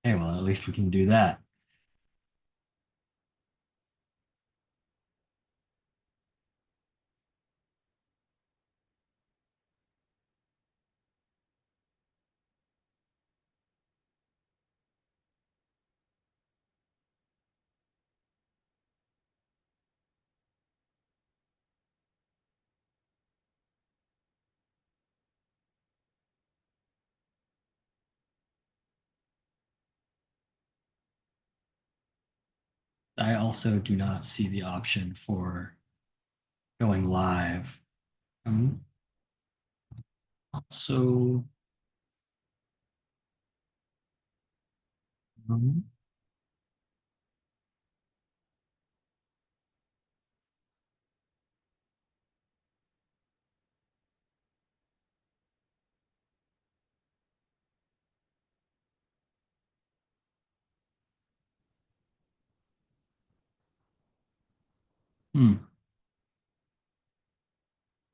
Okay, well, at least we can do that. I also do not see the option for going live. Um, also, um, hmm,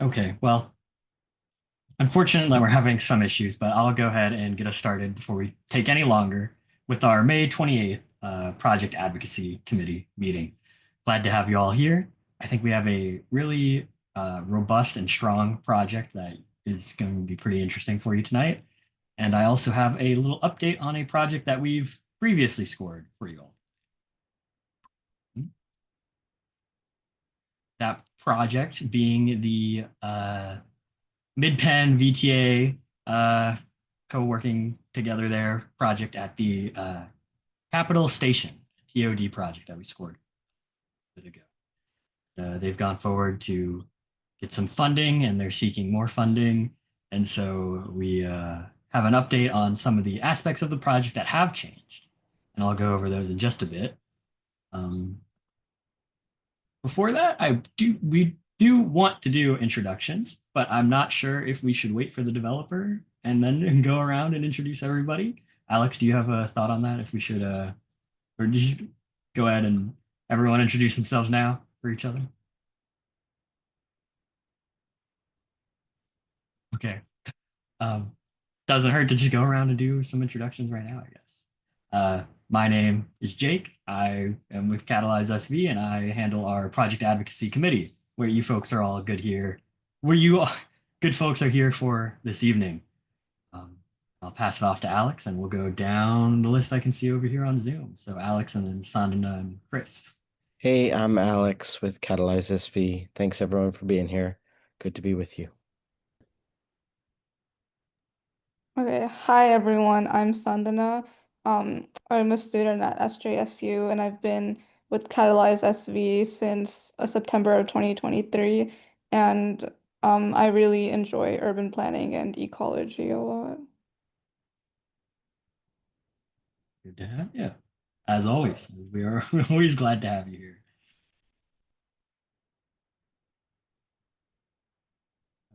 okay, well, unfortunately, we're having some issues, but I'll go ahead and get us started before we take any longer with our May 28th Project Advocacy Committee meeting. Glad to have you all here. I think we have a really robust and strong project that is going to be pretty interesting for you tonight. And I also have a little update on a project that we've previously scored for you all. That project being the Mid-Penn VTA co-working together there project at the Capitol Station, TOD project that we scored a bit ago. They've gone forward to get some funding and they're seeking more funding. And so we have an update on some of the aspects of the project that have changed. And I'll go over those in just a bit. Um, Before that, we do want to do introductions, but I'm not sure if we should wait for the developer and then go around and introduce everybody. Alex, do you have a thought on that? If we should or just go ahead and everyone introduce themselves now for each other? Okay. Um, doesn't hurt to just go around and do some introductions right now, I guess. My name is Jake. I am with Catalyze SV and I handle our project advocacy committee, where you folks are all good here, where you good folks are here for this evening. Um, I'll pass it off to Alex and we'll go down the list I can see over here on Zoom. So Alex and then Sandana and Chris. Hey, I'm Alex with Catalyze SV. Thanks everyone for being here. Good to be with you. Okay, hi everyone. I'm Sandana. I'm a student at SJSU and I've been with Catalyze SV since September of 2023. And I really enjoy urban planning and ecology a lot. Good to have you. As always, we are always glad to have you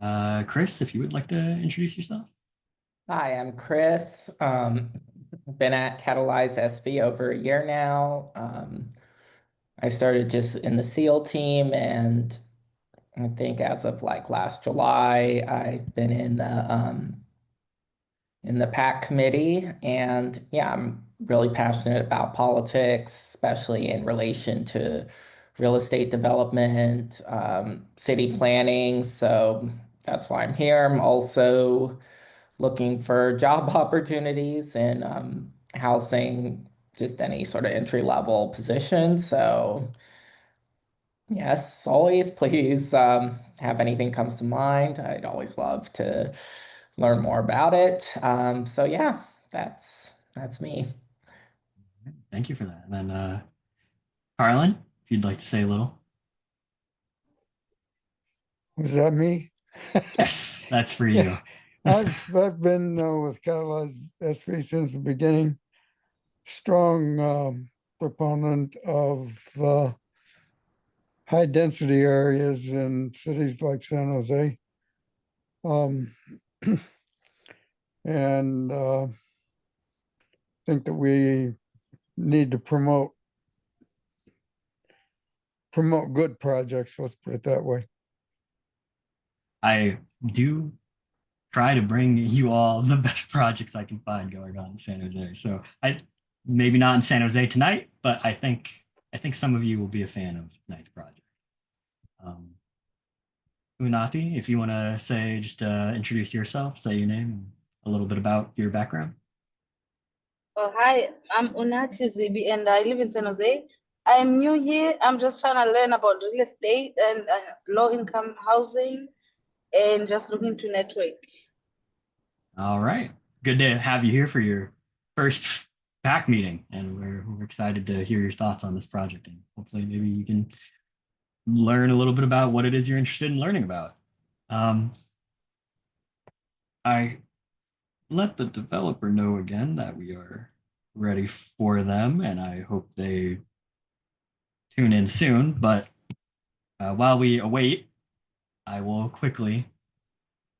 here. Chris, if you would like to introduce yourself. Hi, I'm Chris. Been at Catalyze SV over a year now. I started just in the SEAL team, and I think as of like last July, I've been in the PAC committee. And yeah, I'm really passionate about politics, especially in relation to real estate development, city planning. So that's why I'm here. I'm also looking for job opportunities in housing, just any sort of entry level position. So, yes, always please have anything comes to mind. I'd always love to learn more about it. So yeah, that's me. Thank you for that. And then Carlin, if you'd like to say a little. Was that me? Yes, that's for you. Yeah, I've been with Catalyze SV since the beginning. Strong proponent of high density areas in cities like San Jose. Um, and think that we need to promote good projects, let's put it that way. I do try to bring you all the best projects I can find going on in San Jose. So maybe not in San Jose tonight, but I think some of you will be a fan of tonight's project. Unati, if you want to say, just introduce yourself, say your name, and a little bit about your background. Oh, hi, I'm Unati Zibi and I live in San Jose. I'm new here. I'm just trying to learn about real estate and low income housing and just looking to network. All right. Good to have you here for your first back meeting, and we're excited to hear your thoughts on this project, and hopefully maybe you can learn a little bit about what it is you're interested in learning about. I let the developer know again that we are ready for them, and I hope they tune in soon. But while we await, I will quickly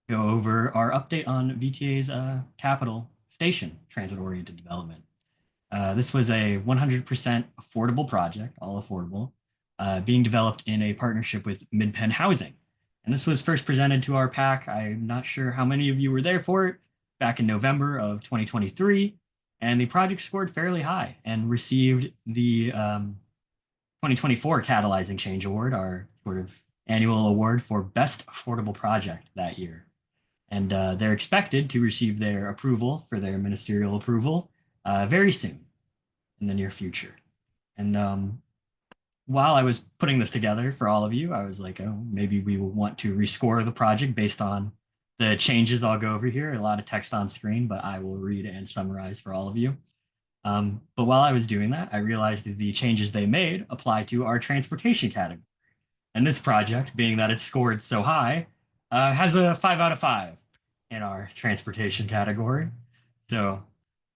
go over our update on VTA's capital station transit-oriented development. This was a 100% affordable project, all affordable, being developed in a partnership with Mid-Penn Housing. And this was first presented to our PAC. I'm not sure how many of you were there for it, back in November of 2023. And the project scored fairly high and received the 2024 Catalyzing Change Award, our sort of annual award for Best Affordable Project that year. And they're expected to receive their approval for their ministerial approval very soon in the near future. And while I was putting this together for all of you, I was like, oh, maybe we will want to rescore the project based on the changes I'll go over here. A lot of text on screen, but I will read and summarize for all of you. But while I was doing that, I realized that the changes they made apply to our transportation category. And this project, being that it's scored so high, has a 5 out of 5 in our transportation category. So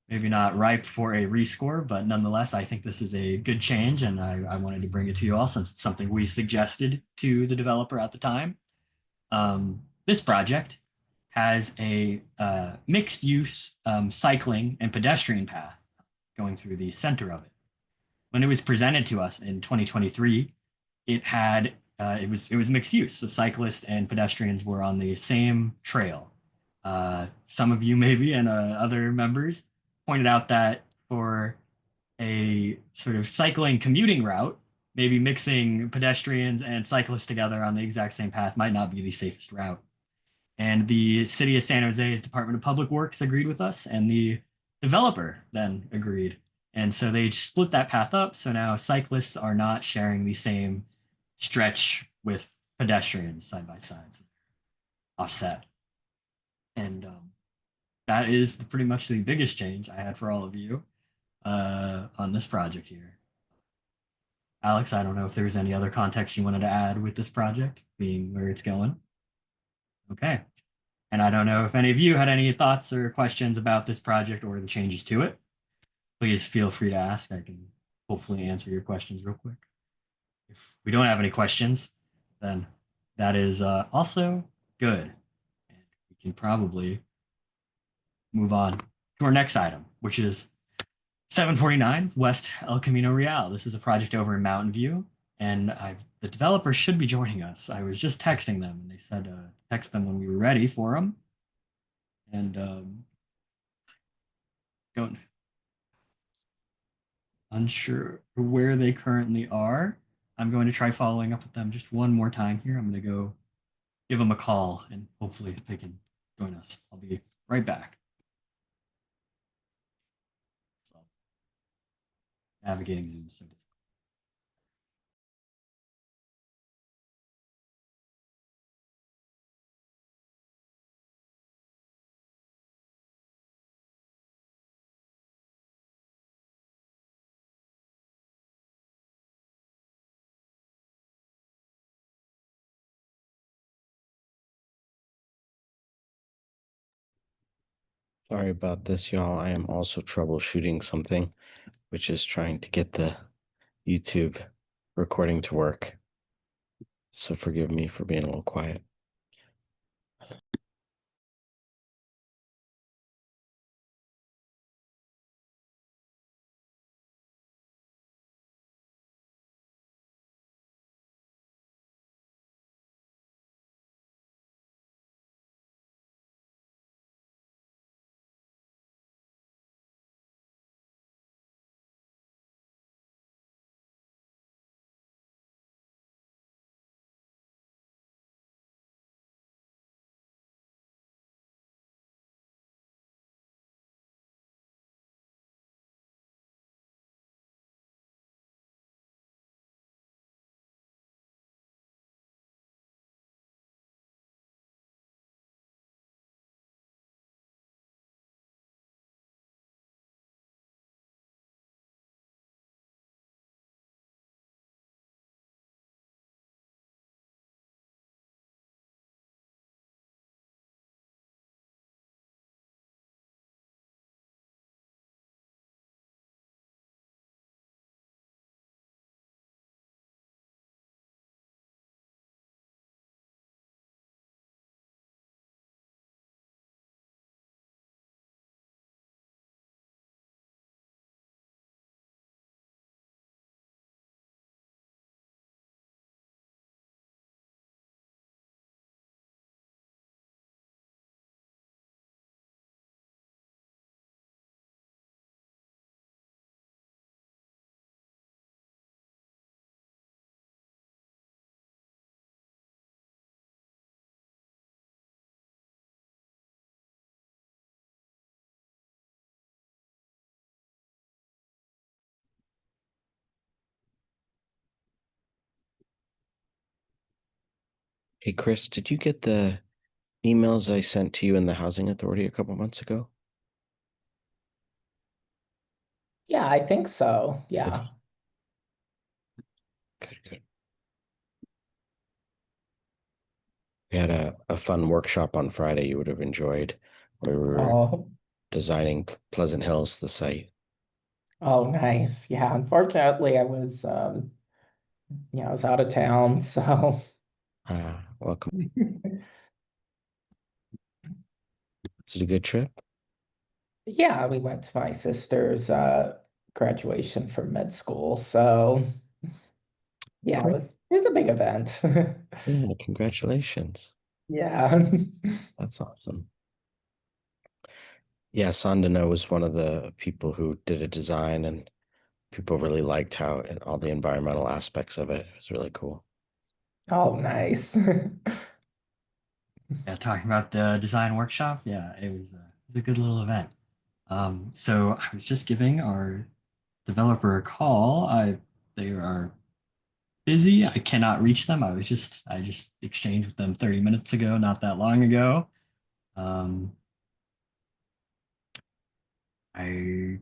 maybe not ripe for a rescore, but nonetheless, I think this is a good change, and I wanted to bring it to you all since it's something we suggested to the developer at the time. This project has a mixed-use cycling and pedestrian path going through the center of it. When it was presented to us in 2023, it was mixed use. So cyclists and pedestrians were on the same trail. Some of you maybe and other members pointed out that for a sort of cycling commuting route, maybe mixing pedestrians and cyclists together on the exact same path might not be the safest route. And the city of San Jose's Department of Public Works agreed with us, and the developer then agreed. And so they split that path up. So now cyclists are not sharing the same stretch with pedestrians side by side, so offset. And that is pretty much the biggest change I had for all of you on this project here. Alex, I don't know if there's any other context you wanted to add with this project, being where it's going. Okay. And I don't know if any of you had any thoughts or questions about this project or the changes to it. Please feel free to ask. I can hopefully answer your questions real quick. If we don't have any questions, then that is also good. And we can probably move on to our next item, which is 749 West El Camino Real. This is a project over in Mountain View, and the developer should be joining us. I was just texting them, and they said text them when we were ready for them. And don't unsure where they currently are. I'm going to try following up with them just one more time here. I'm going to go give them a call, and hopefully they can join us. I'll be right back. So, navigating Zoom is so difficult. Sorry about this, y'all. I am also troubleshooting something, which is trying to get the YouTube recording to work. So forgive me for being a little quiet. Hey, Chris, did you get the emails I sent to you in the Housing Authority a couple months ago? Yeah, I think so. Yeah. Good, good. We had a fun workshop on Friday you would have enjoyed, where we were Oh, designing Pleasant Hills, the site. oh, nice. Yeah, unfortunately, I was out of town, so Welcome. Was it a good trip? yeah, we went to my sister's graduation from med school. So yeah, Great. it was a big event. Yeah, congratulations. Yeah. That's awesome. Yeah, Sandana was one of the people who did a design, and people really liked how and all the environmental aspects of it. It was really cool. Oh, nice. Yeah, talking about the design workshop. Yeah, it was a good little event. So I was just giving our developer a call. They are busy. I cannot reach them. I just exchanged with them 30 minutes ago, not that long ago. Um, I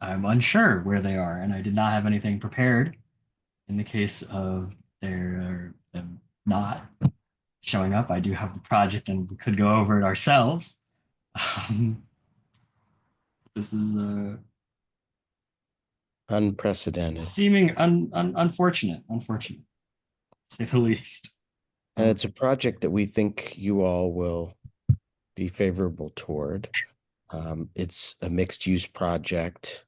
I'm unsure where they are, and I did not have anything prepared in the case of them not showing up. I do have the project, and we could go over it ourselves. Um, this is Unprecedented. seeming unfortunate, to say the least. And it's a project that we think you all will be favorable toward. It's a mixed use project,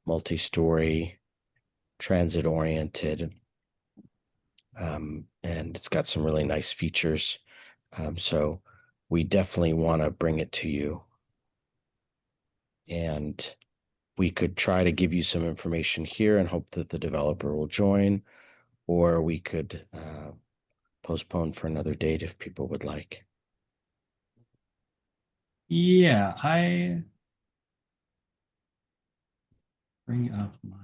multi-story, transit oriented, and it's got some really nice features. So we definitely want to bring it to you. And we could try to give you some information here and hope that the developer will join, or we could postpone for another date if people would like. Yeah, I bring up my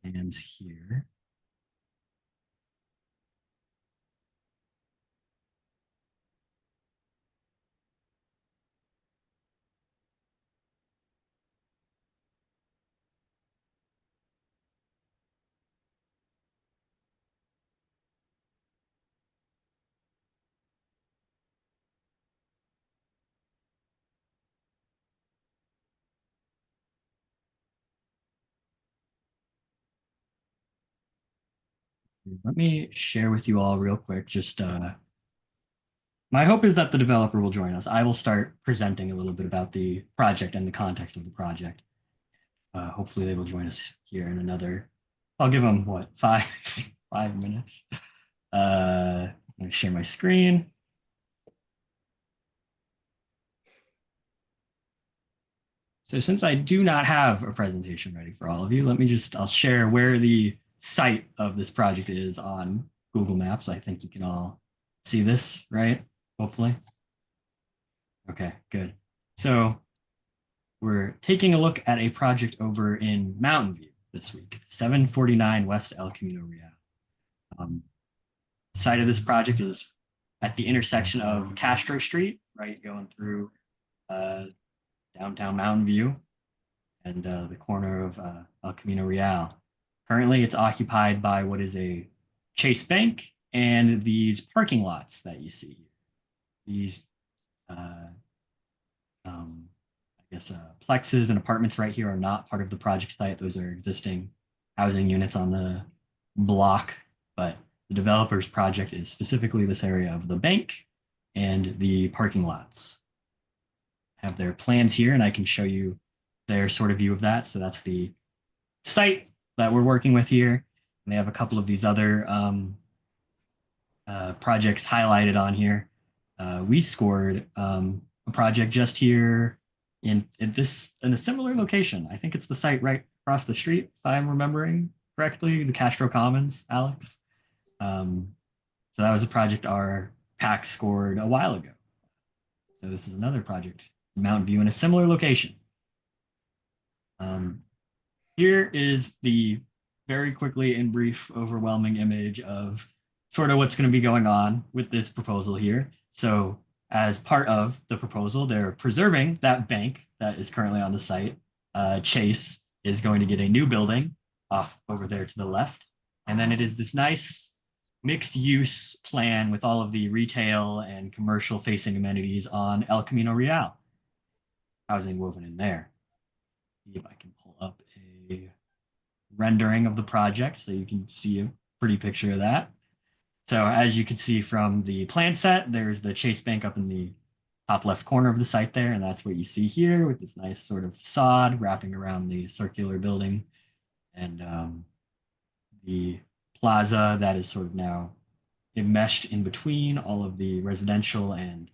plans here. Let me share with you all real quick. Just my hope is that the developer will join us. I will start presenting a little bit about the project and the context of the project. Hopefully, they will join us here in another. I'll give them what 5 minutes. I'm gonna share my screen. So since I do not have a presentation ready for all of you, I'll share where the site of this project is on Google Maps. I think you can all see this, right? Hopefully. Okay, good. So we're taking a look at a project over in Mountain View this week, 749 West El Camino Real. Site of this project is at the intersection of Castro Street, right, going through downtown Mountain View, and the corner of El Camino Real. Currently, it's occupied by what is a Chase Bank and these parking lots that you see here. These, I guess, plexes and apartments right here are not part of the project site. Those are existing housing units on the block, but the developer's project is specifically this area of the bank and the parking lots. Have their plans here, and I can show you their sort of view of that. So that's the site that we're working with here. And they have a couple of these other projects highlighted on here. We scored a project just here in a similar location. I think it's the site right across the street, if I'm remembering correctly, the Castro Commons, Alex. So that was a project our pack scored a while ago. So this is another project, Mountain View, in a similar location. Here is the very quickly in brief, overwhelming image of sort of what's going to be going on with this proposal here. So, as part of the proposal, they're preserving that bank that is currently on the site. Chase is going to get a new building off over there to the left. And then it is this nice mixed use plan with all of the retail and commercial facing amenities on El Camino Real. Housing woven in there. See if I can pull up a rendering of the project so you can see a pretty picture of that. So as you can see from the plan set, there's the Chase Bank up in the top left corner of the site there, and that's what you see here with this nice sort of sod wrapping around the circular building, and the plaza that is sort of now enmeshed in between all of the residential and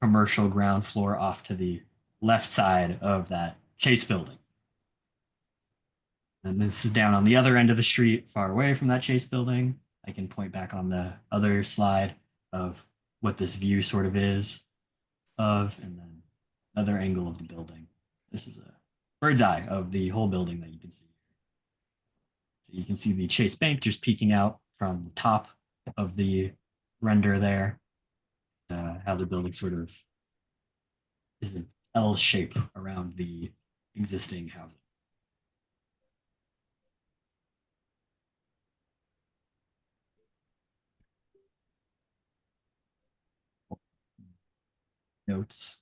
commercial ground floor off to the left side of that Chase building. And this is down on the other end of the street, far away from that Chase building. I can point back on the other slide of what this view sort of is of, and then another angle of the building. This is a bird's eye of the whole building that you can see. So you can see the Chase Bank just peeking out from the top of the render there. How the building sort of is an L shape around the existing housing. Notes.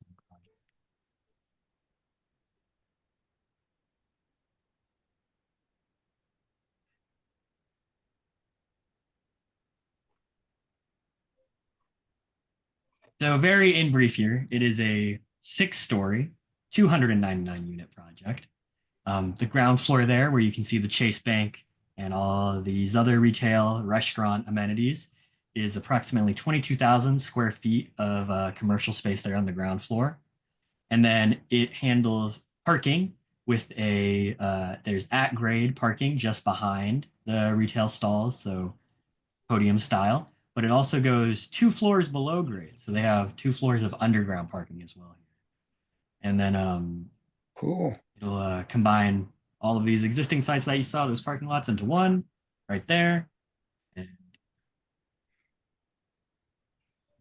So very in brief here, it is a 6-story, 299 unit project. The ground floor there, where you can see the Chase Bank and all these other retail restaurant amenities, is approximately 22,000 square feet of commercial space there on the ground floor. And then it handles parking with there's at grade parking just behind the retail stalls, so podium style, but it also goes 2 floors below grade. So they have 2 floors of underground parking as well here. And then Cool. it'll combine all of these existing sites that you saw, those parking lots, into one right there. And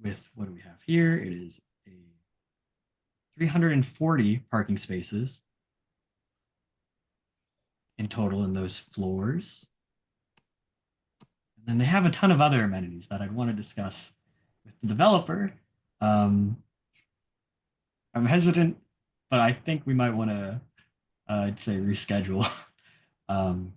with what do we have here? It is a 340 parking spaces in total in those floors. And then they have a ton of other amenities that I'd want to discuss with the developer. I'm hesitant, but I think we might want to, I'd say, reschedule. I'm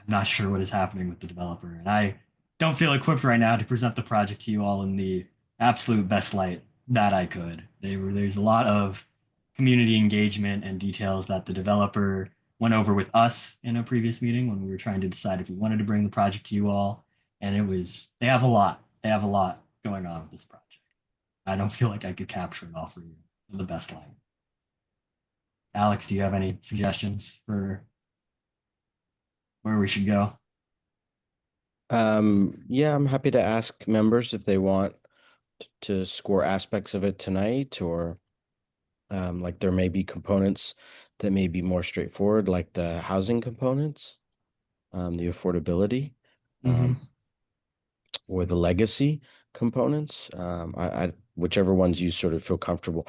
not sure what is happening with the developer, and I don't feel equipped right now to present the project to you all in the absolute best light that I could. There's a lot of community engagement and details that the developer went over with us in a previous meeting when we were trying to decide if we wanted to bring the project to you all. And they have a lot going on with this project. I don't feel like I could capture it all for you in the best light. Alex, do you have any suggestions for where we should go? Yeah, I'm happy to ask members if they want to score aspects of it tonight, or like there may be components that may be more straightforward, like the housing components, the affordability, or the legacy components. Whichever ones you sort of feel comfortable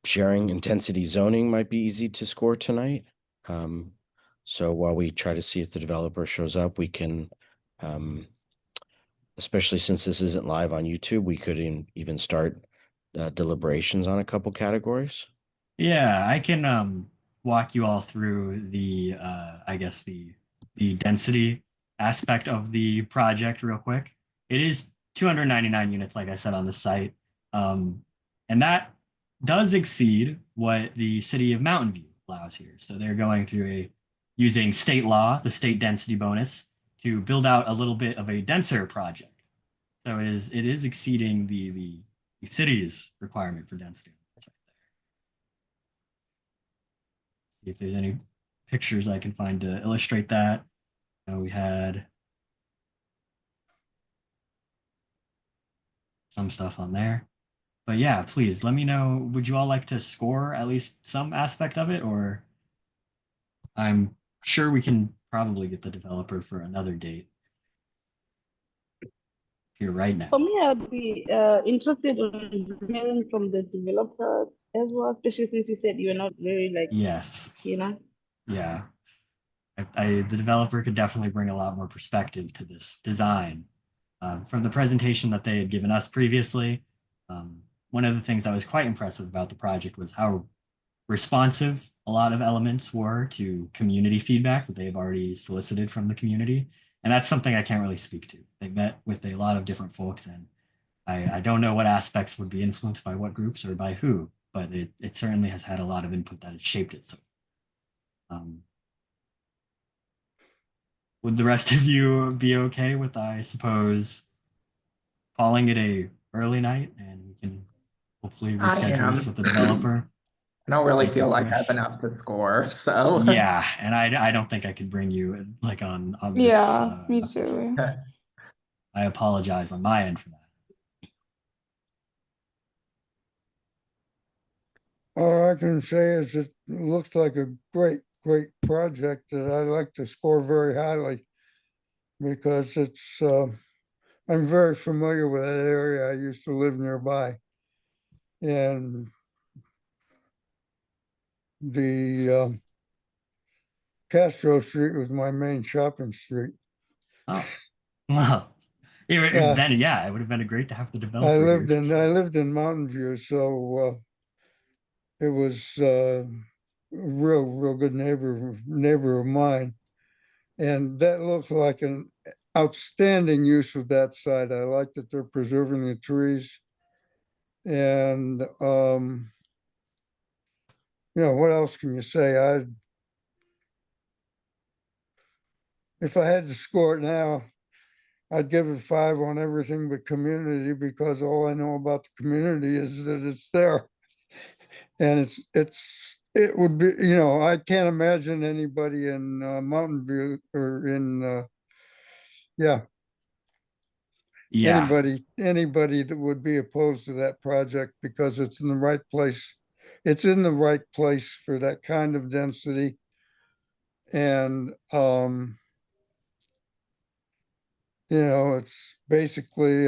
sharing. Intensity zoning might be easy to score tonight. So while we try to see if the developer shows up, we can, especially since this isn't live on YouTube, we could even start deliberations on a couple categories. Yeah, I can walk you all through the I guess the density aspect of the project real quick. It is 299 units, like I said, on the site. And that does exceed what the city of Mountain View allows here. So they're going through using state law, the state density bonus, to build out a little bit of a denser project. So it is exceeding the city's requirement for density. See if there's any pictures I can find to illustrate that. We had some stuff on there. But yeah, please let me know. Would you all like to score at least some aspect of it? Or I'm sure we can probably get the developer for another date here right now. For me, I'd be interested in hearing from the developer as well, especially since you said you're not very like, Yes. Yeah. The developer could definitely bring a lot more perspective to this design. From the presentation that they had given us previously, one of the things that was quite impressive about the project was how responsive a lot of elements were to community feedback that they've already solicited from the community. And that's something I can't really speak to. They met with a lot of different folks, and I don't know what aspects would be influenced by what groups or by who, but it certainly has had a lot of input that has shaped it so far. Would the rest of you be okay with, I suppose, calling it a early night, and we can hopefully I reschedule this am. with the developer? I don't really Thank you, feel like I have Chris. enough to score, so. Yeah, and I don't think I could bring you like on this. Yeah, me too. I apologize on my end for that. All I can say is it looks like a great project that I like to score very highly because it's, I'm very familiar with that area. I used to live nearby. And the Castro Street was my main shopping street. Oh, well, it would Yeah. then, yeah, it would have been great to have the I developer lived here. in Mountain View, so it was a real good neighbor of mine. And that looks like an outstanding use of that site. I like that they're preserving the trees. And what else can you say? If I had to score it now, I'd give it 5 on everything but community, because all I know about the community is that it's there. And it would be, I can't imagine anybody in Mountain View or in, yeah, Yeah, anybody that would be opposed to that project, because it's in the right place. It's in the right place for that kind of density. And, it's basically,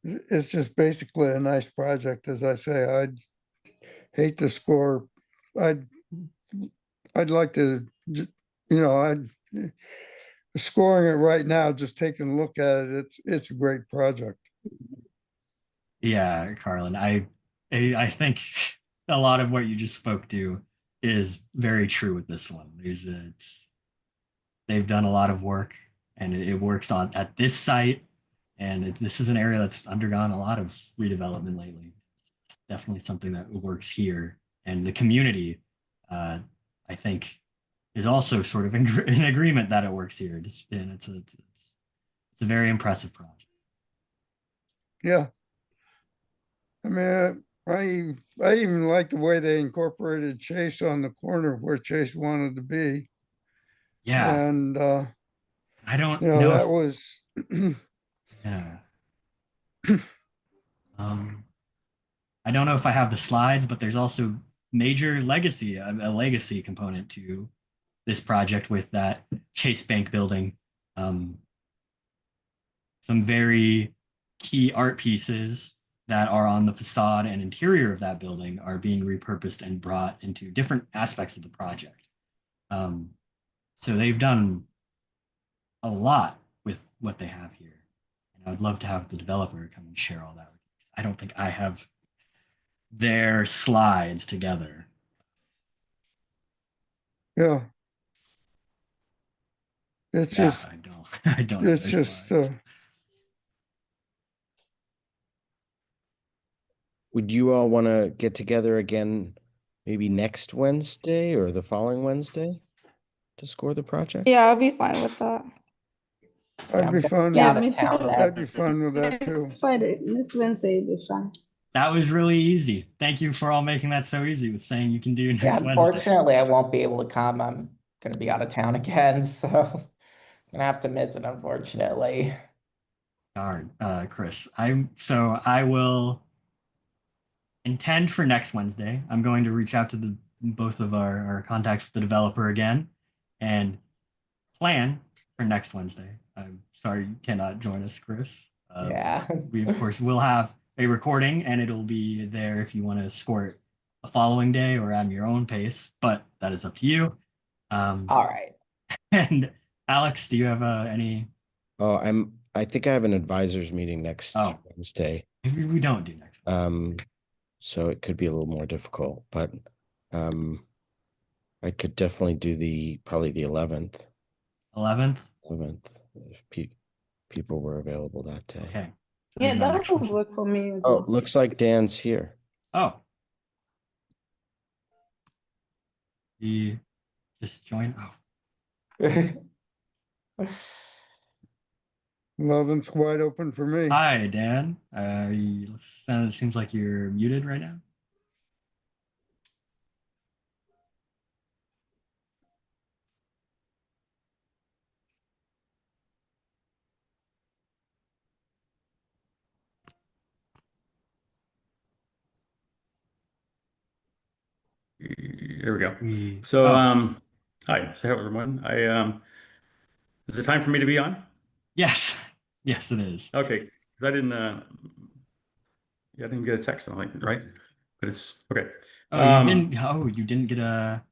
it's just basically a nice project. As I say, I'd hate to score. I'd like to, I'd scoring it right now, just taking a look at it. It's a great project. yeah, Carlin. I think a lot of what you just spoke to is very true with this one. They've done a lot of work, and it works at this site, and this is an area that's undergone a lot of redevelopment lately. It's definitely something that works here, and the community, I think, is also sort of in agreement that it works here. And it's a very impressive project. Yeah. I mean, I even like the way they incorporated Chase on the corner where Chase wanted to be. Yeah, And, I don't know that if, was, yeah. Um, I don't know if I have the slides, but there's also major legacy, a legacy component to this project with that Chase Bank building. Some very key art pieces that are on the facade and interior of that building are being repurposed and brought into different aspects of the project. So they've done a lot with what they have here. And I would love to have the developer come and share all that with you. I don't think I have their slides together. yeah. It's Yeah, just, I don't. I don't have it's their just, slides. Would you all want to get together again maybe next Wednesday or the following Wednesday to score the project? Yeah, I'll be fine with that. I'd be fine Yeah, with, me too. I'd be fine with that too. Next Friday, next Wednesday will be fine. That was really easy. Thank you for all making that so easy with saying you can do next Yeah, Wednesday. unfortunately, I won't be able to come. I'm gonna be out of town again, so I'm gonna have to miss it, unfortunately. Darn, Chris. I will intend for next Wednesday. I'm going to reach out to the both of our contacts with the developer again and plan for next Wednesday. I'm sorry you cannot join us, Chris. Yeah. We, of course, will have a recording and it'll be there if you want to score it the following day or at your own pace, but that is up to you. All right. And Alex, do you have any? Oh, I think I have an advisors meeting next Oh. Wednesday. Maybe we don't do next. So it could be a little more difficult, but I could definitely do probably the 11th. 11th? 11th, if people were available that day. Okay. Yeah, Maybe our that next would one. work for me as Oh, well. looks like Dan's here. Oh. He just joined. Oh. 11th's wide open for me. Hi, Dan. It seems like you're muted right now. Here we go. We So, oh, hi, so hello everyone. Is it time for me to be on? yes. Yes, it is. Okay, because I didn't get a text, I'm like, right? But it's okay. Oh, you didn't get a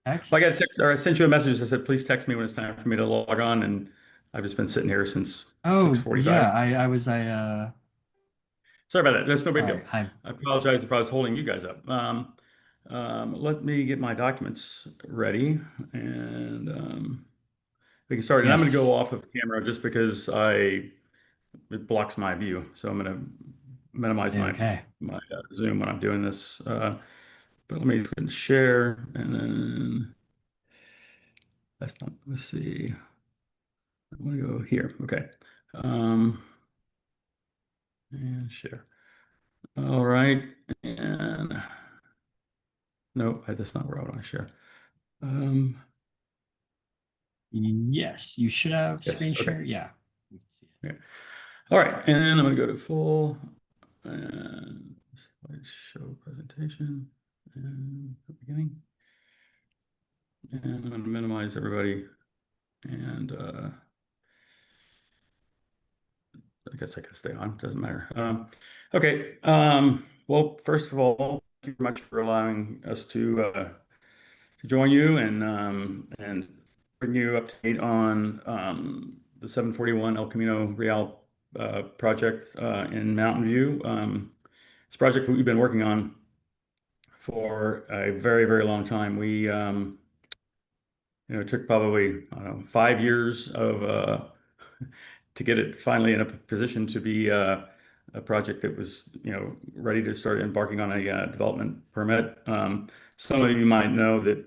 text? Well, I got a text, or I sent you a message that said, please text me when it's time for me to log on, and I've just been sitting here since Oh, 6:45. yeah, I Sorry about that. That's no big deal. sorry, hi. I apologize if I was holding you guys up. Let me get my documents ready, and we can start. And I'm going to Yes. go off of camera just because it blocks my view. So I'm going to minimize my Okay. Zoom when I'm doing this. But let me share, and then that's not. Let's see. I want to go here. Okay. And share. All right. And nope, that's not where I want to share. Yes, you should have Yes, screen okay. share. Yeah. We can see it. Okay. All right, and then I'm going to go to full and slideshow presentation and the beginning. And I'm going to minimize everybody. And I guess I can stay on, doesn't matter. Okay, well, first of all, thank you very much for allowing us to join you and bring you up to date on the 741 El Camino Real project in Mountain View. It's a project we've been working on for a very, very long time. It took probably, I don't know, 5 years to get it finally in a position to be a project that was, ready to start embarking on a development permit. Some of you might know that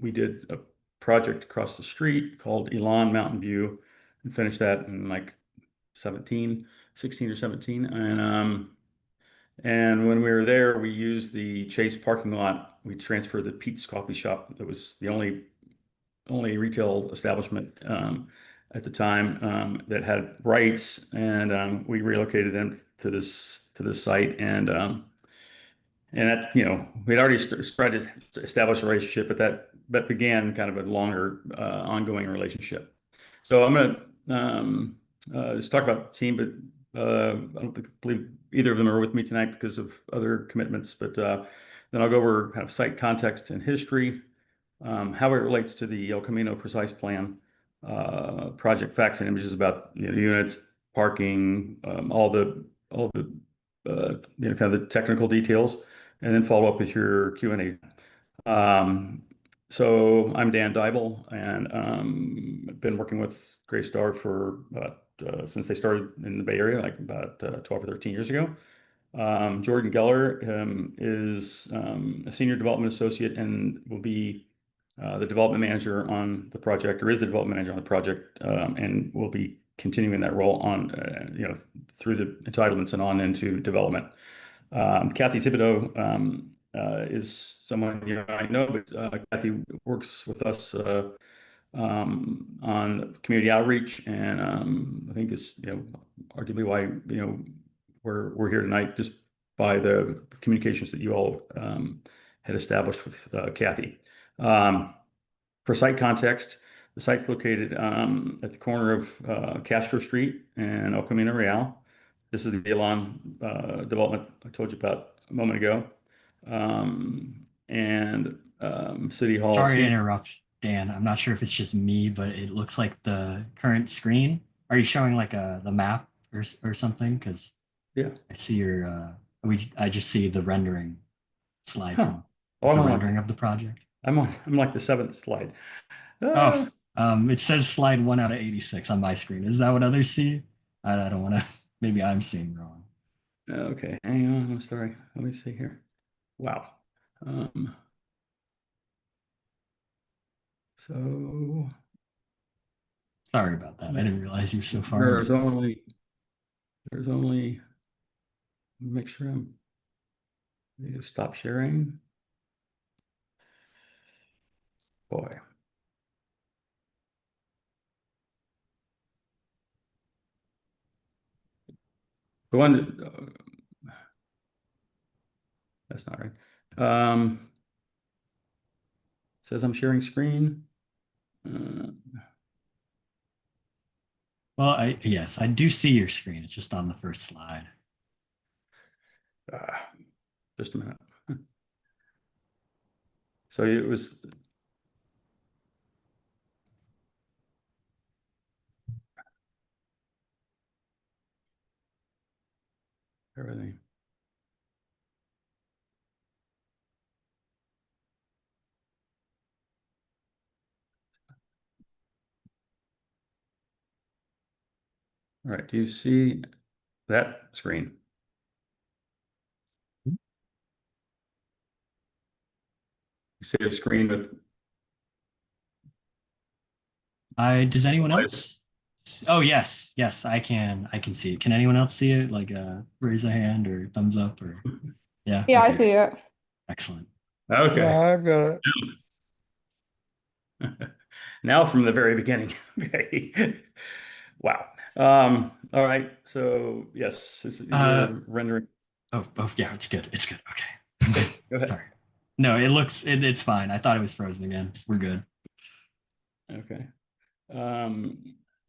we did a project across the street called Elon Mountain View and finished that in like 16 or 17. And when we were there, we used the Chase parking lot. We transferred the Pete's Coffee Shop. That was the only retail establishment at the time that had rights, and we relocated them to this site. And that, we'd already started to establish a relationship, but that began kind of a longer ongoing relationship. So I'm going to just talk about the team, but I don't believe either of them are with me tonight because of other commitments. But then I'll go over kind of site context and history, how it relates to the El Camino Precise Plan, project facts and images about units, parking, all the kind of the technical details, and then follow up with your Q&A. So I'm Dan Dybel, and I've been working with Greystar for since they started in the Bay Area, like about 12 or 13 years ago. Jordan Geller is a senior development associate and will be the development manager on the project, or is the development manager on the project, and will be continuing that role on, through the entitlements and on into development. Kathy Thibodeau is someone you might know, but Kathy works with us on community outreach, and I think is arguably why we're here tonight, just by the communications that you all had established with Kathy. For site context, the site's located at the corner of Castro Street and El Camino Real. This is the Elon development I told you about a moment ago. City Hall. Sorry to interrupt, Dan. I'm not sure if it's just me, but it looks like the current screen. Are you showing like the map or something? Because Yeah. I see your I just see the rendering slide Huh. from Oh, the I'm rendering of the project. I'm like the 7th slide. Oh, it says slide 1 out of 86 on my screen. Is that what others see? I don't want to. Maybe I'm seeing wrong. Okay, hang on. I'm sorry. Let me see here. Wow. So Sorry about that. I didn't realize you were so far. there's only make sure I'm need to stop sharing. Boy. The one that, that's not right. Says I'm sharing screen. Well, yes, I do see your screen. It's just on the first slide. Just a minute. So it was everything. All right, do you see that screen? You see a screen with Does anyone else? Oh, yes, I can see it. Can anyone else see it? Like raise a hand or thumbs up or yeah. Yeah, I Okay. see it. Excellent. Okay. Yeah, I've got it. Now from the very beginning. Okay. Wow. All right. So yes, this is your rendering. Oh, yeah, it's good. It's good. Okay. Go ahead. Sorry. No, it's fine. I thought it was frozen again. We're good. Okay.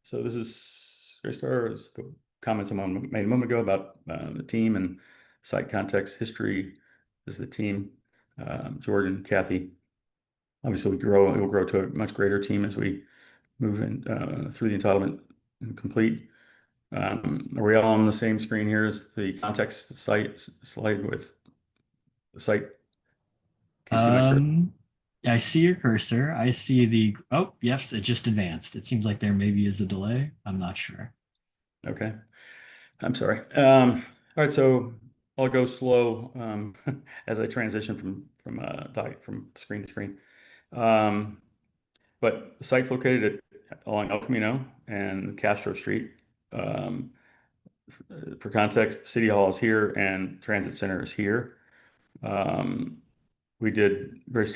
So this is the comments I made a moment ago about the team and site context history. This is the team, Jordan, Kathy. Obviously, it will grow to a much greater team as we move in through the entitlement and complete. Are we all on the same screen here as the context site slide with the site? Can you see my cursor? I see your cursor. I see oh, yes, it just advanced. It seems like there maybe is a delay. I'm not sure. Okay. I'm sorry. All right, so I'll go slow as I transition from screen to screen. But the site's located along El Camino and Castro Street. For context, City Hall is here and Transit Center is here. We did this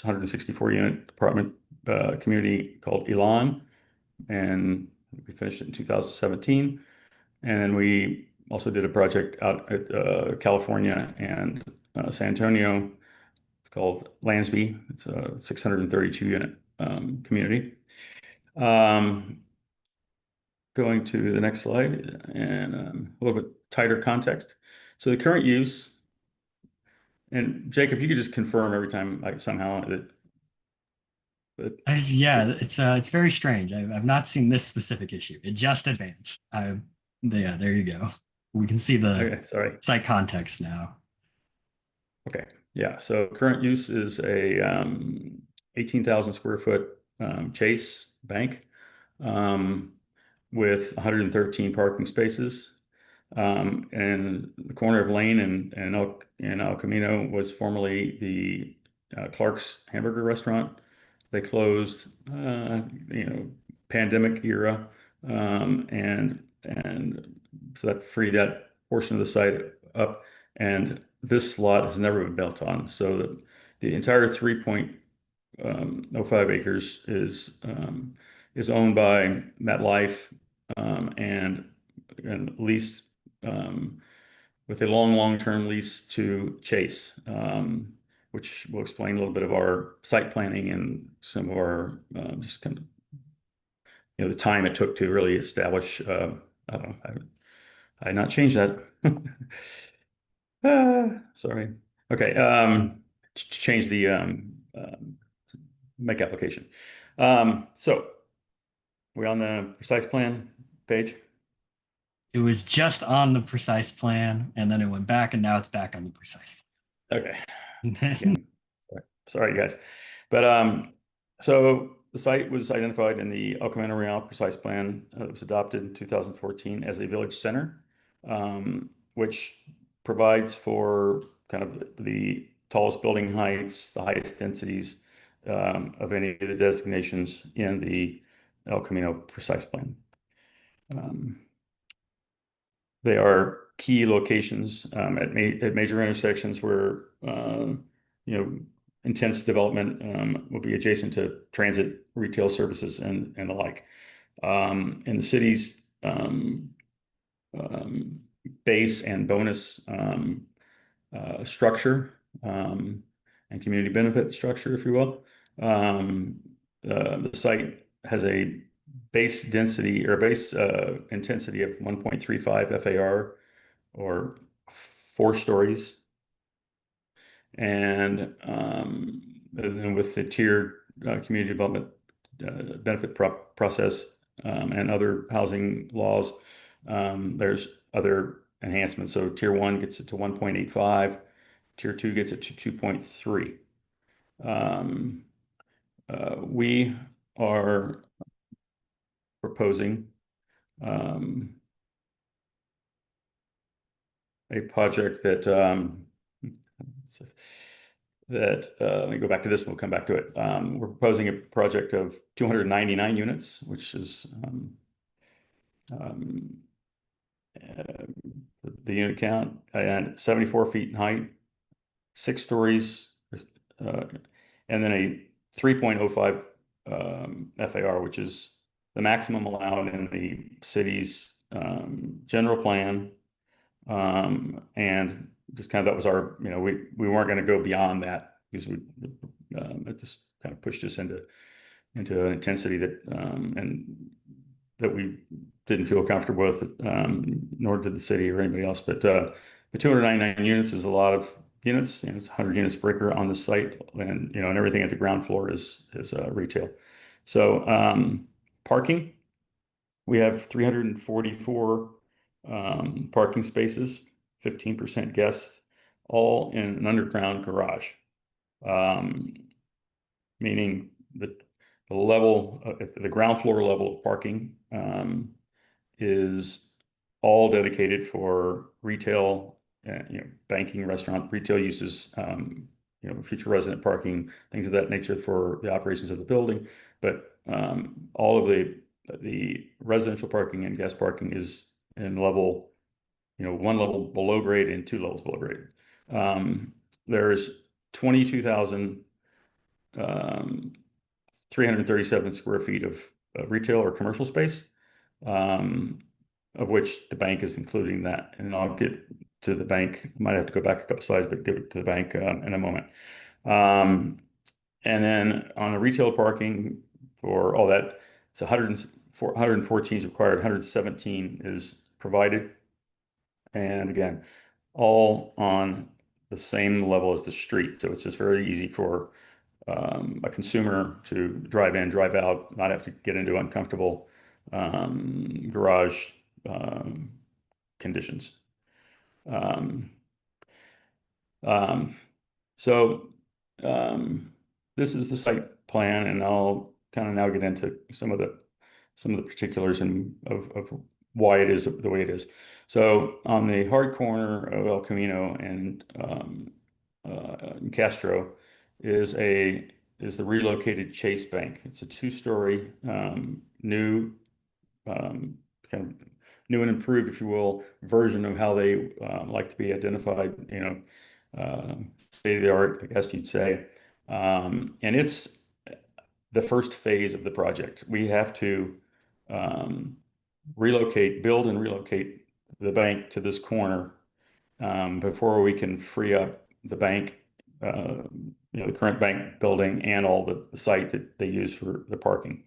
164 unit apartment community called Elon, and we finished it in 2017. And then we also did a project out at California and San Antonio. It's called Lansby. It's a 632 unit community. Going to the next slide and a little bit tighter context. So the current use, and Jake, if you could just confirm every time somehow that. Yeah, it's very strange. I've not seen this specific issue. It just advanced. Yeah, there you go. We can see the site context now. Okay, yeah. So current use is a 18,000 square foot Chase bank with 113 parking spaces. And the corner of Lane and El Camino was formerly the Clark's Hamburger Restaurant. They closed, pandemic era, and so that freed that portion of the site up. And this lot has never been built on, so the entire 3.05 acres is owned by MetLife and leased with a long-term lease to Chase, which will explain a little bit of our site planning and some of our just kind of the time it took to really establish. I don't know. I not changed that. Sorry. Okay. Change the make application. So we're on the precise plan page. It was just on the precise plan, and then it went back, and now it's back on the precise Okay. plan. Again, sorry, guys. But so the site was identified in the El Camino Real precise plan that was adopted in 2014 as a village center, which provides for kind of the tallest building heights, the highest densities of any of the designations in the El Camino precise plan. They are key locations at major intersections where intense development will be adjacent to transit, retail services, and the like. In the city's base and bonus structure and community benefit structure, if you will, the site has a base density or base intensity of 1.35 FAR or 4 stories. And then with the tiered community development benefit process and other housing laws, there's other enhancements. So tier 1 gets it to 1.85, tier 2 gets it to 2.3. We are proposing a project that let me go back to this and we'll come back to it. We're proposing a project of 299 units, which is the unit count, and 74 feet in height, 6 stories, and then a 3.05 FAR, which is the maximum allowed in the city's general plan. And just kind of that was our, we weren't going to go beyond that because it just kind of pushed us into an intensity that and that we didn't feel comfortable with, nor did the city or anybody else. But the 299 units is a lot of units. It's 100 units per acre on the site, and and everything at the ground floor is retail. So parking, we have 344 parking spaces, 15% guests, all in an underground garage, meaning that the ground floor level of parking is all dedicated for retail, banking, restaurant, retail uses, future resident parking, things of that nature for the operations of the building. But all of the residential parking and guest parking is in level, 1 level below grade and 2 levels below grade. There's 22,337 square feet of retail or commercial space, of which the bank is including that. And I'll get to the bank. Might have to go back a couple slides, but give it to the bank in a moment. And then on the retail parking for all that, it's 114 is required, 117 is provided. And again, all on the same level as the street. So it's just very easy for a consumer to drive in, drive out, not have to get into uncomfortable garage conditions. So this is the site plan, and I'll kind of now get into some of the particulars of why it is the way it is. So on the hard corner of El Camino and Castro is the relocated Chase Bank. It's a 2-story new kind of new and improved, if you will, version of how they like to be identified. State of the art, I guess you'd say. And it's the first phase of the project. We have to build and relocate the bank to this corner before we can free up the bank, the current bank building and all the site that they use for the parking.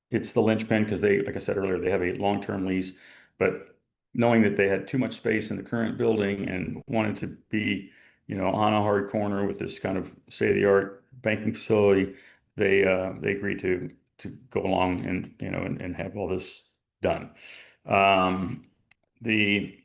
It's the linchpin because they, like I said earlier, they have a long-term lease, but knowing that they had too much space in the current building and wanted to be, on a hard corner with this kind of state-of-the-art banking facility, they agreed to go along and have all this done. The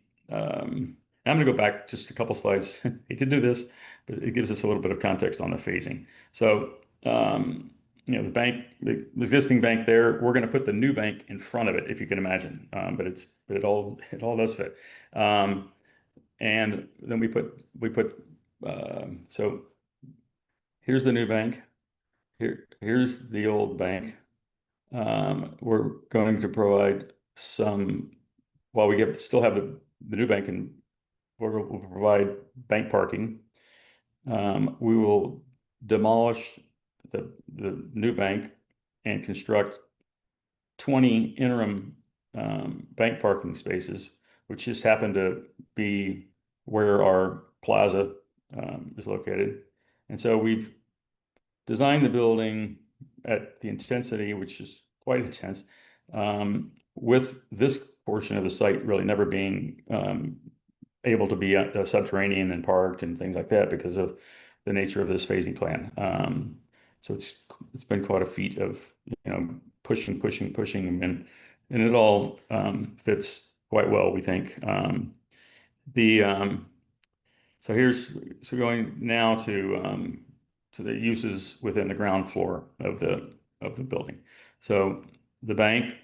I'm going to go back just a couple slides. I hate to do this, but it gives us a little bit of context on the phasing. So, the bank, the existing bank there, we're going to put the new bank in front of it, if you can imagine. But it all does fit. And then we put so here's the new bank. Here's the old bank. We're going to provide while we still have the new bank, and we'll provide bank parking. We will demolish the new bank and construct 20 interim bank parking spaces, which just happen to be where our plaza is located. And so we've designed the building at the intensity, which is quite intense, with this portion of the site really never being able to be subterranean and parked and things like that because of the nature of this phasing plan. So it's been quite a feat of pushing, and it all fits quite well, we think. So going now to the uses within the ground floor of the building. So the bank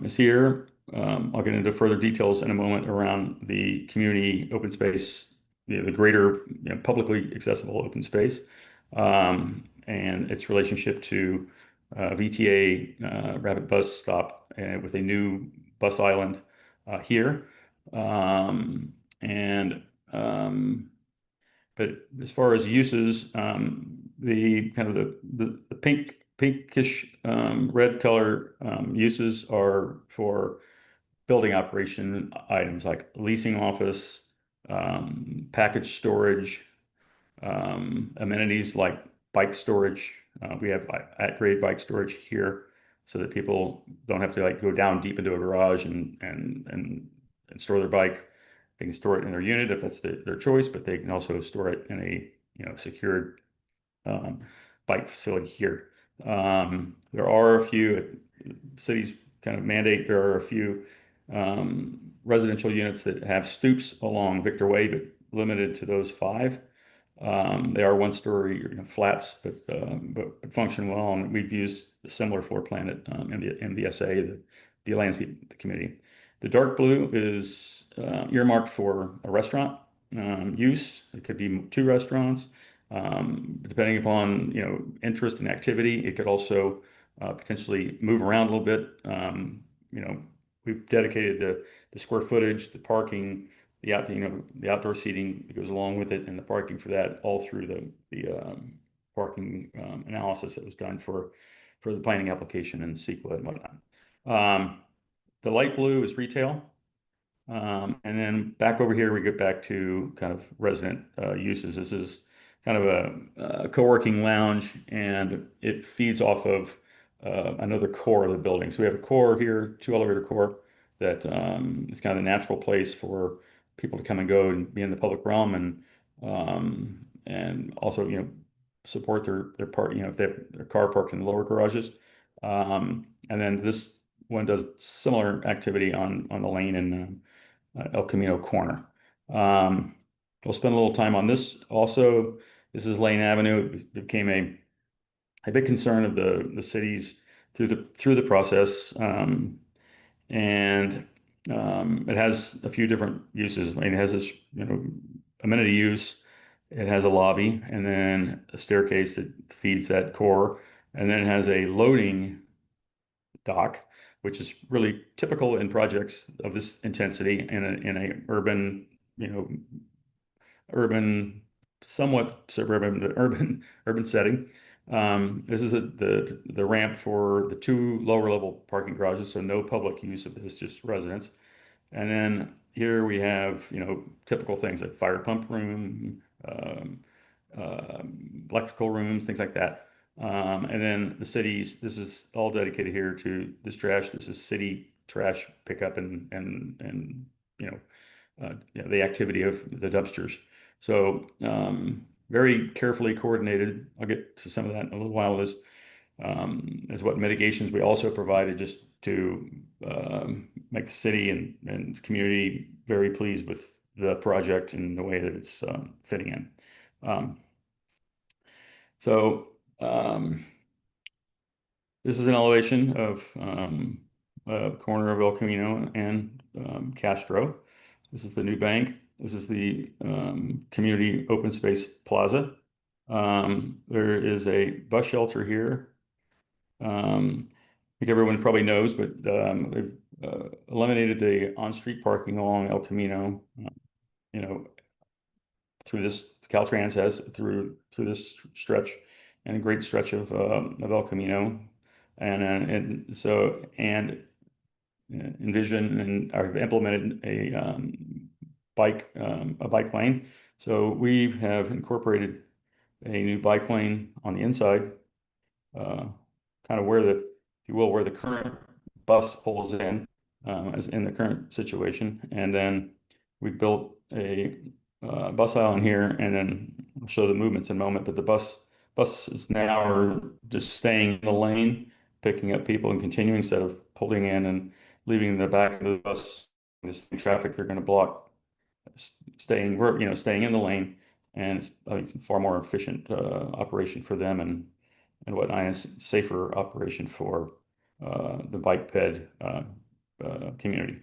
is here. I'll get into further details in a moment around the community open space, the greater publicly accessible open space, and its relationship to VTA rapid bus stop with a new bus island here. But as far as uses, the kind of the pinkish red color uses are for building operation items like leasing office, package storage, amenities like bike storage. We have at-grade bike storage here so that people don't have to go down deep into a garage and store their bike. They can store it in their unit if that's their choice, but they can also store it in a secured bike facility here. There are a few cities kind of mandate. There are a few residential units that have stoops along Victor Way, but limited to those 5. They are one-story flats, but function well, and we've used a similar floor plan at MDSA, the landscape committee. The dark blue is earmarked for a restaurant use. It could be 2 restaurants, depending upon interest and activity. It could also potentially move around a little bit. We've dedicated the square footage, the parking, the outdoor seating that goes along with it, and the parking for that all through the parking analysis that was done for the planning application and CEQA and whatnot. The light blue is retail. And then back over here, we get back to kind of resident uses. This is kind of a co-working lounge, and it feeds off of another core of the building. So we have a core here, 2 elevator core, that is kind of the natural place for people to come and go and be in the public realm, and also support their part, if they have their car parked in the lower garages. And then this one does similar activity on the lane in El Camino corner. We'll spend a little time on this also. This is Lane Avenue. It became a big concern of the cities through the process, and it has a few different uses. I mean, it has this amenity use. It has a lobby, and then a staircase that feeds that core, and then it has a loading dock, which is really typical in projects of this intensity in a urban, somewhat suburban, urban setting. This is the ramp for the 2 lower level parking garages, so no public use of this, just residents. And then here we have, typical things like fire pump room, electrical rooms, things like that. And then the cities, this is all dedicated here to this trash. This is city trash pickup and the activity of the dumpsters. So very carefully coordinated. I'll get to some of that in a little while. Is what mitigations we also provided just to make the city and community very pleased with the project and the way that it's fitting in. This is an elevation of corner of El Camino and Castro. This is the new bank. This is the community open space plaza. There is a bus shelter here. I think everyone probably knows, but they've eliminated the on-street parking along El Camino. Through this, Caltrans has through this stretch and a great stretch of El Camino, and envision and I've implemented a bike lane. So we have incorporated a new bike lane on the inside, kind of where if you will, where the current bus pulls in, as in the current situation, and then we built a bus aisle in here, and then I'll show the movements in a moment. But the buses now are just staying in the lane, picking up people and continuing instead of pulling in and leaving the back of the bus. This traffic they're going to block, staying in the lane, and I think it's far more efficient operation for them and whatnot, and safer operation for the bike ped community.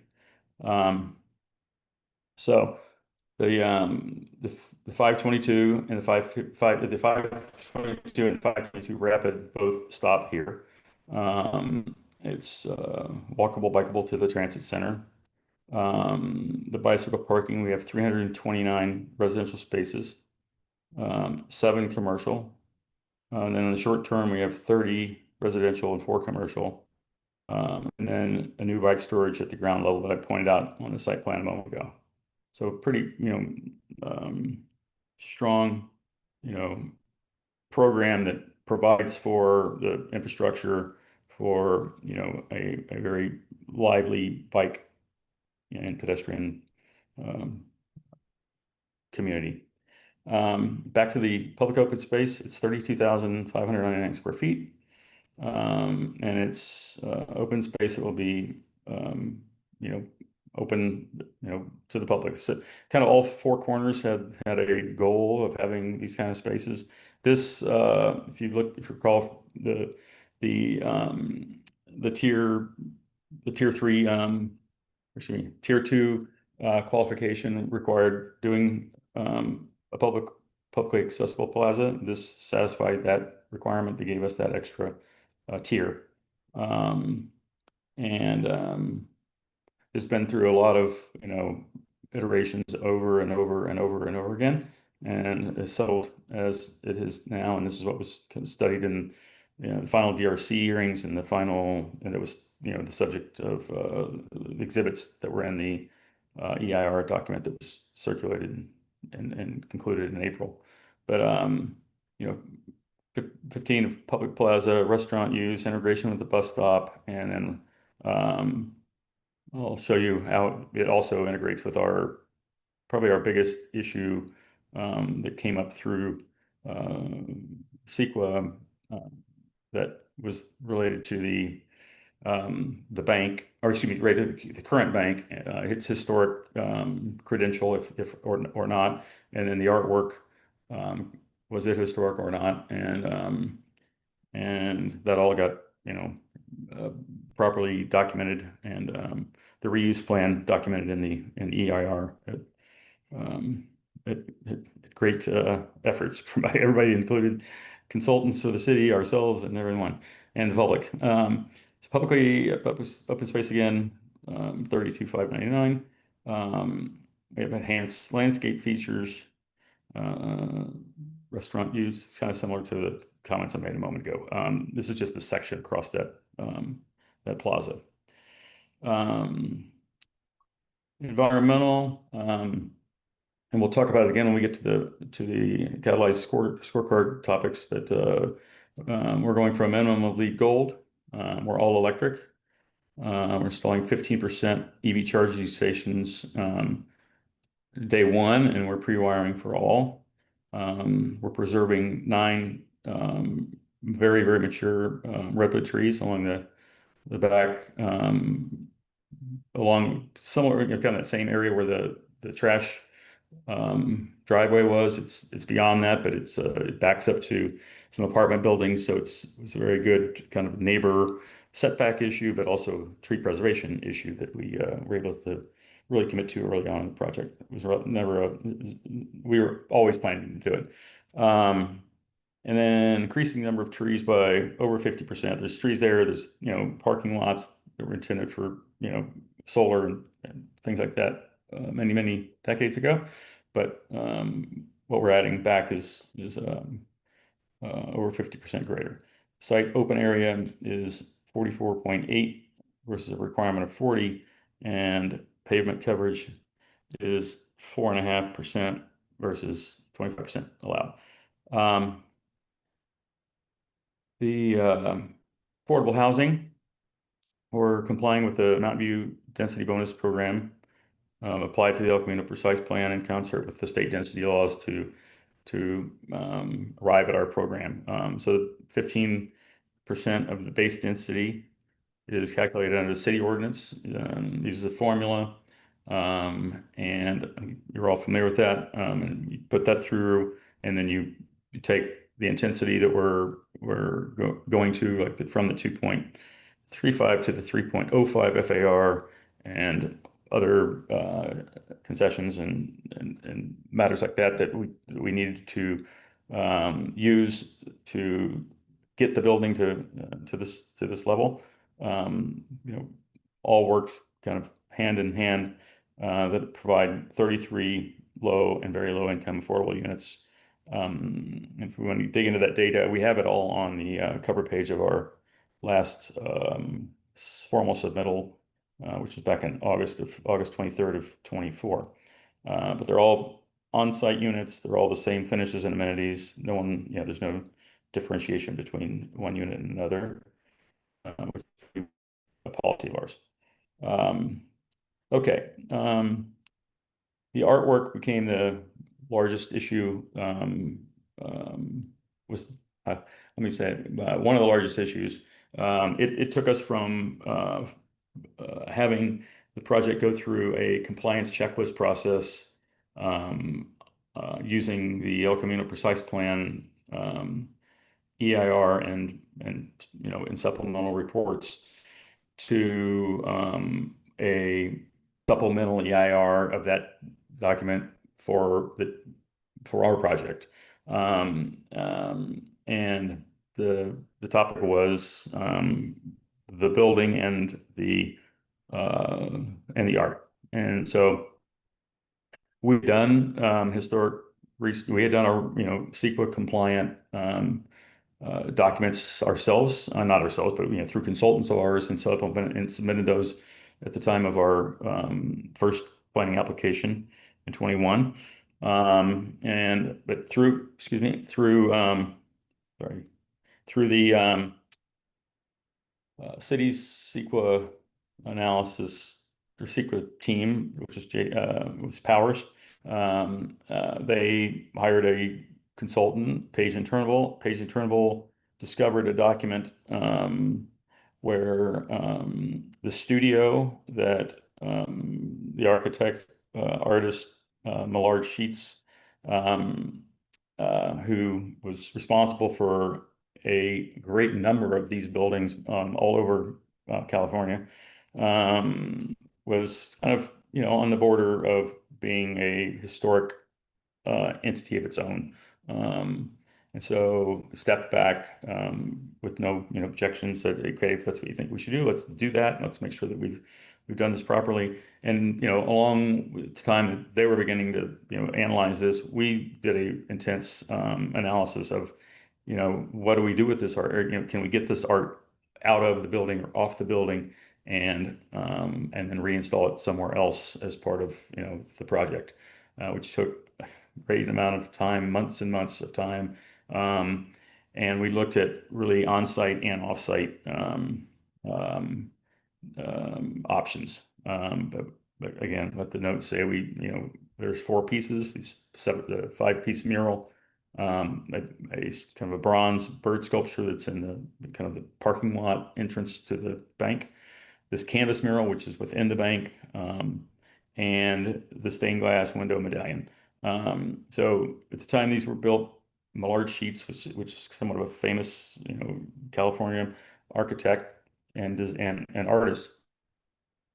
So the 522 and the 522 and 522 rapid both stop here. It's walkable, bikeable to the transit center. The bicycle parking, we have 329 residential spaces, 7 commercial. And then in the short term, we have 30 residential and 4 commercial. And then a new bike storage at the ground level that I pointed out on the site plan a moment ago. So pretty, strong, program that provides for the infrastructure for, a very lively bike and pedestrian community. Back to the public open space, it's 32,599 square feet. And it's open space that will be, open, to the public. So kind of all 4 corners had a goal of having these kind of spaces. This, if you recall, the tier 3, tier 2 qualification required doing a publicly accessible plaza. This satisfied that requirement. They gave us that extra tier, it's been through a lot of iterations over and over and over and over again, and it's settled as it is now. And this is what was kind of studied in the final DRC hearings and it was the subject of the exhibits that were in the EIR document that was circulated and concluded in April. But 15 of public plaza, restaurant use, integration with the bus stop, and then I'll show you how it also integrates with probably our biggest issue that came up through CEQA that was related to the bank, or excuse me, related to the current bank, its historic credential, if or not, and then the artwork, was it historic or not, and that all got properly documented, and the reuse plan documented in the EIR. Great efforts from everybody, included consultants for the city, ourselves, and everyone, and the public. So publicly open space again, 32,599. We have enhanced landscape features, restaurant use, kind of similar to the comments I made a moment ago. This is just the section across that plaza. Environmental, and we'll talk about it again when we get to the catalyzed scorecard topics. But we're going for a minimum of LEED Gold. We're all electric. We're installing 15% EV charging stations day one, and we're pre-wiring for all. We're preserving 9 very, very mature redwood trees along the back, along similar, kind of that same area where the trash driveway was. It's beyond that, but it backs up to some apartment buildings, so it's a very good kind of neighbor setback issue, but also tree preservation issue that we were able to really commit to early on in the project. It was never we were always planning to do it. And then increasing the number of trees by over 50%. There's trees there. There's parking lots that were intended for solar and things like that many, many decades ago. But what we're adding back is over 50% greater. Site open area is 44.8 versus a requirement of 40, and pavement coverage is 4.5% versus 25% allowed. The affordable housing, we're complying with the Mountain View Density Bonus Program, applied to the El Camino Precise Plan in concert with the state density laws to arrive at our program. So 15% of the base density is calculated under the city ordinance, uses a formula, and you're all familiar with that. And you put that through, and then you take the intensity that we're going to, like from the 2.35 to the 3.05 FAR, and other concessions and matters like that we needed to use to get the building to this level. All worked kind of hand in hand, that provide 33 low and very low income affordable units. If we want to dig into that data, we have it all on the cover page of our last formal submittal, which was back in August 23rd of 24. But they're all on-site units. They're all the same finishes and amenities. There's no differentiation between one unit and another, which is a policy of ours. Okay. The artwork became the largest issue. Let me say, one of the largest issues. It took us from having the project go through a compliance checklist process, using the El Camino Precise Plan, EIR and in supplemental reports, to a supplemental EIR of that document for our project. And the topic was the building and the art. And so we've done we had done our CEQA compliant documents ourselves, not ourselves, but through consultants of ours, and submitted those at the time of our first planning application in 21. But through the city's CEQA analysis, or CEQA team, which was Powers, they hired a consultant, Page and Turnbull. Page and Turnbull discovered a document where the studio that the artist Millard Sheets, who was responsible for a great number of these buildings all over California, was kind of on the border of being a historic entity of its own. And so stepped back with no objections, said, okay, if that's what you think we should do, let's do that. Let's make sure that we've done this properly. And along with the time that they were beginning to analyze this, we did a intense analysis of what do we do with this art? Can we get this art out of the building or off the building? and then reinstall it somewhere else as part of the project, which took a great amount of time, months and months of time. And we looked at really on-site and off-site options. But again, let the notes say there's 4 pieces, the 5-piece mural, a kind of a bronze bird sculpture that's in the kind of the parking lot entrance to the bank, this canvas mural, which is within the bank, and the stained glass window medallion. So at the time these were built, Millard Sheets, which is somewhat of a famous, California architect and artist,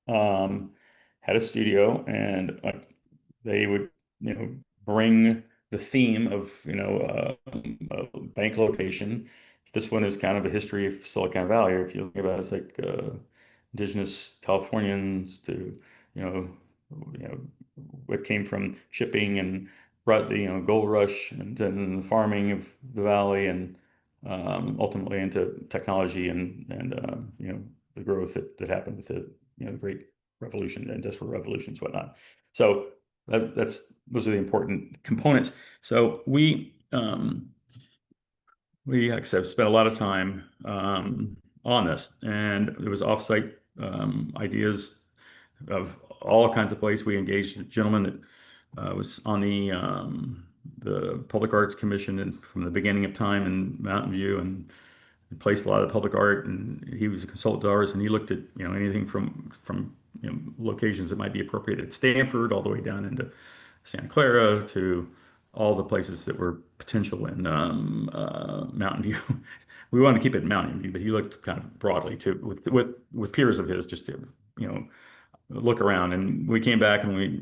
had a studio, and they would, bring the theme of, a bank location. This one is kind of a history of Silicon Valley. If you think about it, it's like indigenous Californians to, what came from shipping and brought the, gold rush and then the farming of the valley, and ultimately into technology and the growth that happened with the the great revolution, the industrial revolutions, whatnot. So those are the important components. So we like I said, spent a lot of time on this, and there was offsite ideas of all kinds of places. We engaged a gentleman that was on the Public Arts Commission from the beginning of time in Mountain View, and placed a lot of public art, and he was a consultant to ours, and he looked at anything from locations that might be appropriate at Stanford all the way down into Santa Clara to all the places that were potential in Mountain View. We wanted to keep it in Mountain View, but he looked kind of broadly too with peers of his, just to look around. And we came back and we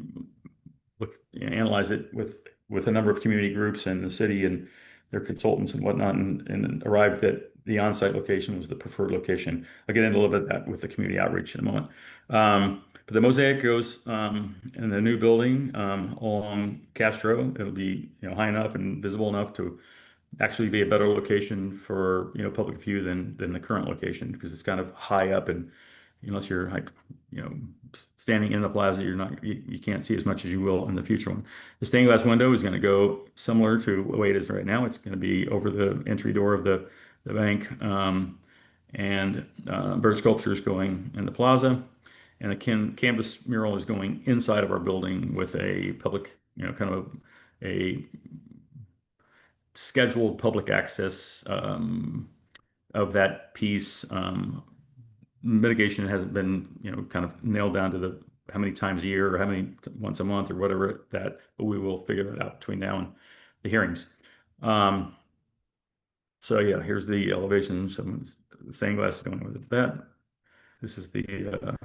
analyzed it with a number of community groups in the city and their consultants and whatnot, and arrived at the on-site location was the preferred location. I'll get into a little bit of that with the community outreach in a moment. But the mosaic goes in the new building along Castro. It'll be high enough and visible enough to actually be a better location for public view than the current location, because it's kind of high up, and unless you're like standing in the plaza, you can't see as much as you will in the future one. The stained glass window is going to go similar to the way it is right now. It's going to be over the entry door of the bank, and bird sculpture is going in the plaza, and the canvas mural is going inside of our building with a public, kind of a scheduled public access of that piece. Mitigation hasn't been, kind of nailed down to how many times a year or how many once a month or whatever but we will figure that out between now and the hearings. So yeah, here's the elevation. Some stained glass is going with that. This is the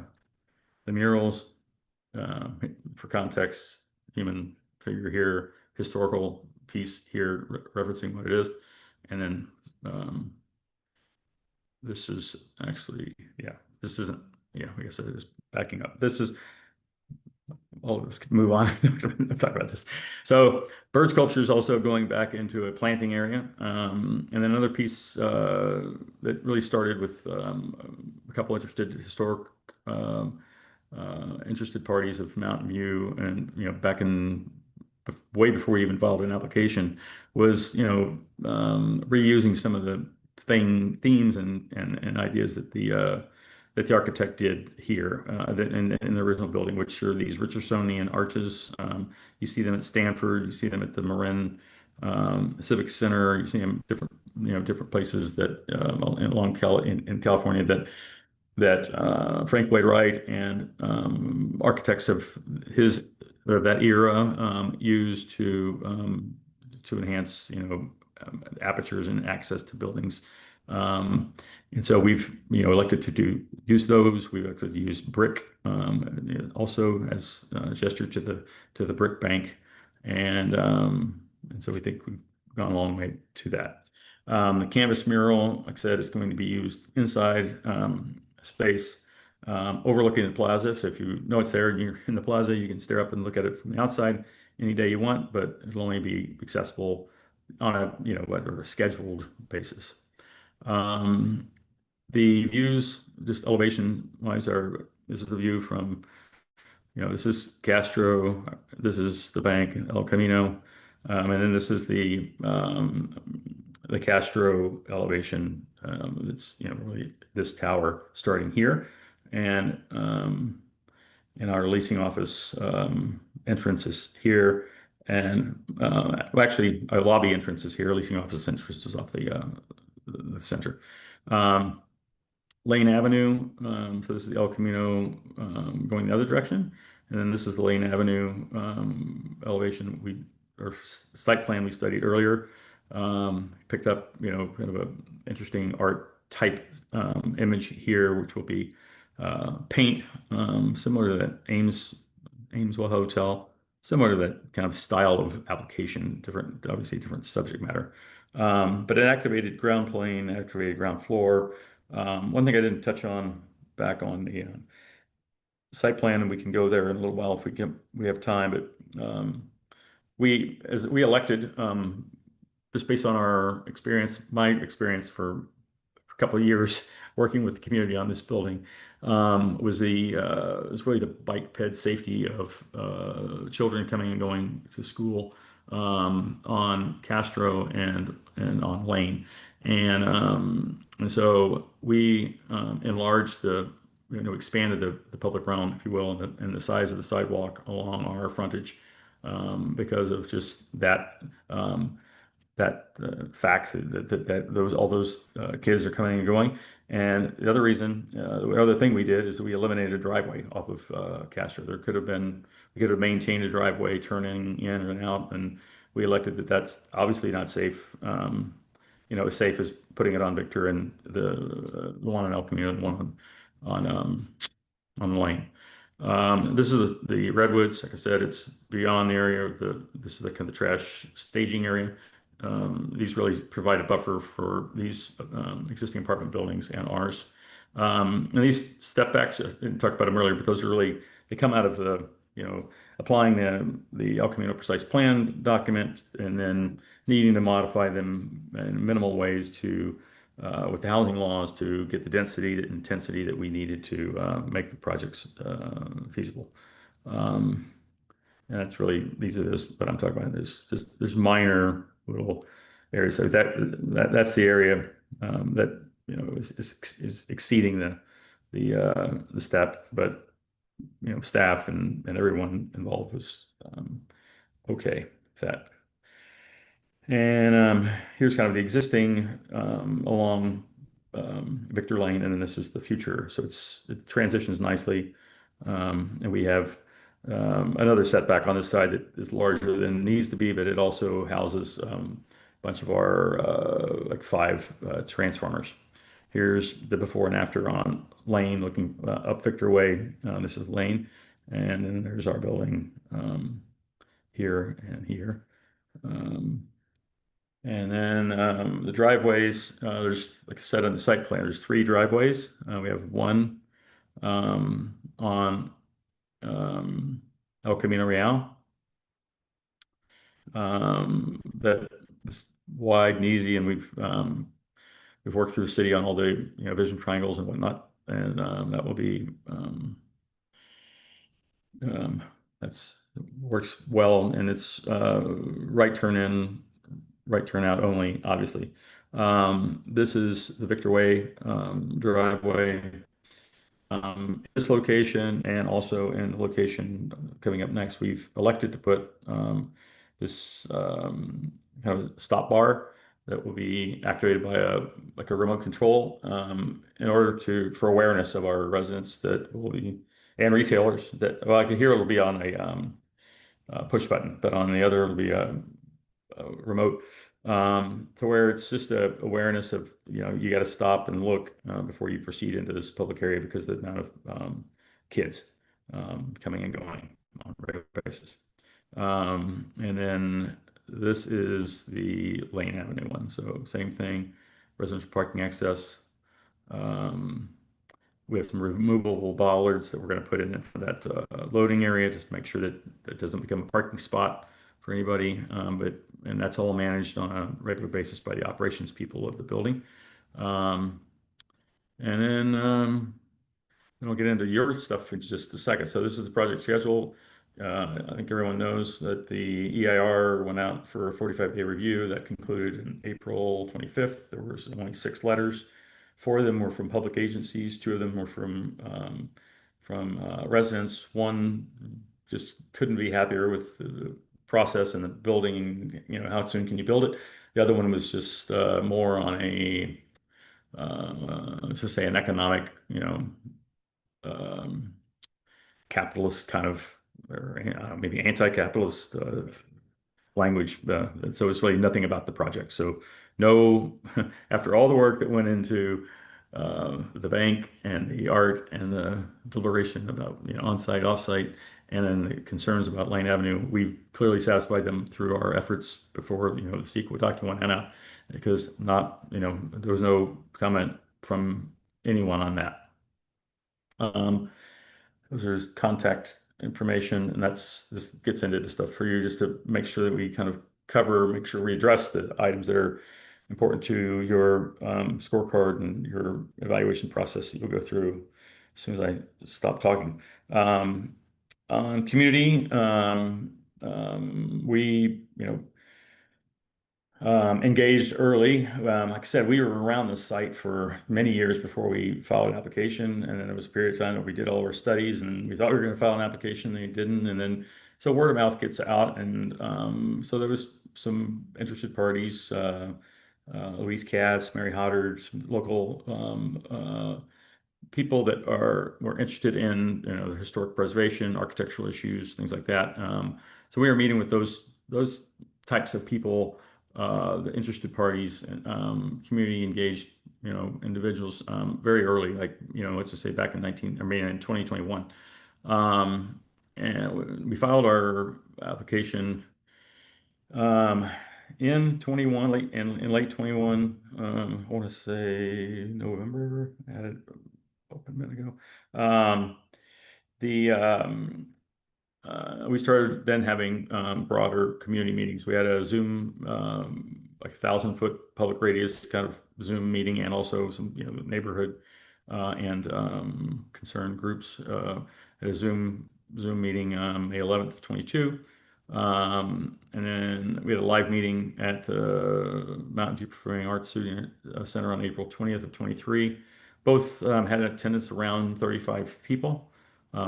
murals. For context, human figure here, historical piece here referencing what it is, and then this is actually, this isn't, I guess it is backing up. This is, all of this could move on. I'm talking about this. So bird sculpture is also going back into a planting area. And then another piece that really started with a couple interested interested parties of Mountain View, and back in way before we even filed an application, was reusing some of the themes and ideas that the architect did here in the original building, which are these Richardsonian arches. You see them at Stanford, you see them at the Marin Civic Center, you see them different places that in California that Frank Lloyd Wright and architects of that era used to enhance apertures and access to buildings. And so we've elected to use those. We've elected to use brick also as a gesture to the brick bank, and so we think we've gone a long way to that. The canvas mural, like I said, is going to be used inside space overlooking the plaza. So if you know it's there and you're in the plaza, you can stare up and look at it from the outside any day you want, but it'll only be accessible on a whatever scheduled basis. The views, just elevation wise, this is the view from, this is Castro, this is the bank, El Camino, and then this is the Castro elevation. It's really this tower starting here, and our leasing office entrance is here, and well, actually, our lobby entrance is here. Leasing office entrance is off the center. Lane Avenue. So this is the El Camino going the other direction, and then this is the Lane Avenue elevation or site plan we studied earlier. Picked up, kind of a interesting art type image here, which will be paint, similar to that Ameswell Hotel, similar to that kind of style of application, obviously different subject matter. But an activated ground plane, activated ground floor. One thing I didn't touch on back on the site plan, and we can go there in a little while if we have time, but we elected, just based on our experience, my experience for a couple of years working with the community on this building, was really the bike ped safety of children coming and going to school on Castro and on Lane, and so we enlarged expanded the public realm, if you will, and the size of the sidewalk along our frontage, because of just that fact that all those kids are coming and going. And the other reason, the other thing we did is we eliminated a driveway off of Castro. We could have maintained a driveway turning in and out, and we elected that's obviously not safe. As safe as putting it on Victor and the one on El Camino and the one on the Lane. This is the Redwoods. Like I said, it's beyond the area of this is the kind of the trash staging area. These really provide a buffer for these existing apartment buildings and ours. And these step backs, I didn't talk about them earlier, but those are they come out of applying the El Camino Precise Plan document and then needing to modify them in minimal ways with the housing laws to get the density, the intensity that we needed to make the projects feasible. And that's really, these are what I'm talking about. There's minor little areas. So that's the area that is exceeding the step, but staff and everyone involved was okay with that. And here's kind of the existing along Victor Lane, and then this is the future. So it transitions nicely, and we have another setback on this side that is larger than it needs to be, but it also houses a bunch of our 5 transformers. Here's the before and after on Lane, looking up Victor Way. This is Lane, and then there's our building here and here. And then the driveways, there's, like I said, on the site plan, there's 3 driveways. We have one on El Camino Real that is wide and easy, and we've worked through the city on all the vision triangles and whatnot, and that will be that's works well, and it's right turn in, right turn out only, obviously. This is the Victor Way driveway. This location and also in the location coming up next, we've elected to put this kind of stop bar that will be activated by a remote control in order for awareness of our residents that will be, and retailers that, well, I can hear it'll be on a push button, but on the other it'll be a remote, to where it's just a awareness of, you got to stop and look before you proceed into this public area, because the amount of kids coming and going on a regular basis. And then this is the Lane Avenue one. So same thing, residential parking access. We have some removable bollards that we're going to put in for that loading area, just to make sure that it doesn't become a parking spot for anybody. And that's all managed on a regular basis by the operations people of the building. And And then I'll get into your stuff in just a second. So this is the project schedule. I think everyone knows that the EIR went out for a 45-day review that concluded in April 25th. There was only 6 letters. 4 of them were from public agencies. 2 of them were from residents. One just couldn't be happier with the process and the building. You know, how soon can you build it? The other one was just more on a let's just say an economic, um, capitalist kind of, or maybe anti-capitalist language. So it's really nothing about the project. So no, after all the work that went into the bank and the art and the deliberation about on-site, off-site, and then the concerns about Lane Avenue, we've clearly satisfied them through our efforts before the CEQA document went out, because there was no comment from anyone on that. There's contact information, and this gets into the stuff for you, just to make sure that we kind of make sure we address the items that are important to your scorecard and your evaluation process that you'll go through as soon as I stop talking. On community, we engaged early. Like I said, we were around the site for many years before we filed an application, and then there was a period of time that we did all of our studies, and we thought we were going to file an application, and they didn't, and then so word of mouth gets out, and so there was some interested parties, Louise Katz, Mary Hoddard, some local people that were interested in the historic preservation, architectural issues, things like that. So we were meeting with those types of people, the interested parties, and community engaged individuals very early, like let's just say back in 2021. And we filed our application in 21, in late 21. I want to say November. I had it open a minute ago. We started then having broader community meetings. We had a Zoom, like 1,000-foot public radius kind of Zoom meeting, and also some neighborhood and concerned groups at a Zoom meeting May 11th of 22. And then we had a live meeting at the Mountain View Performing Arts Student Center on April 20th of 23. Both had an attendance around 35 people.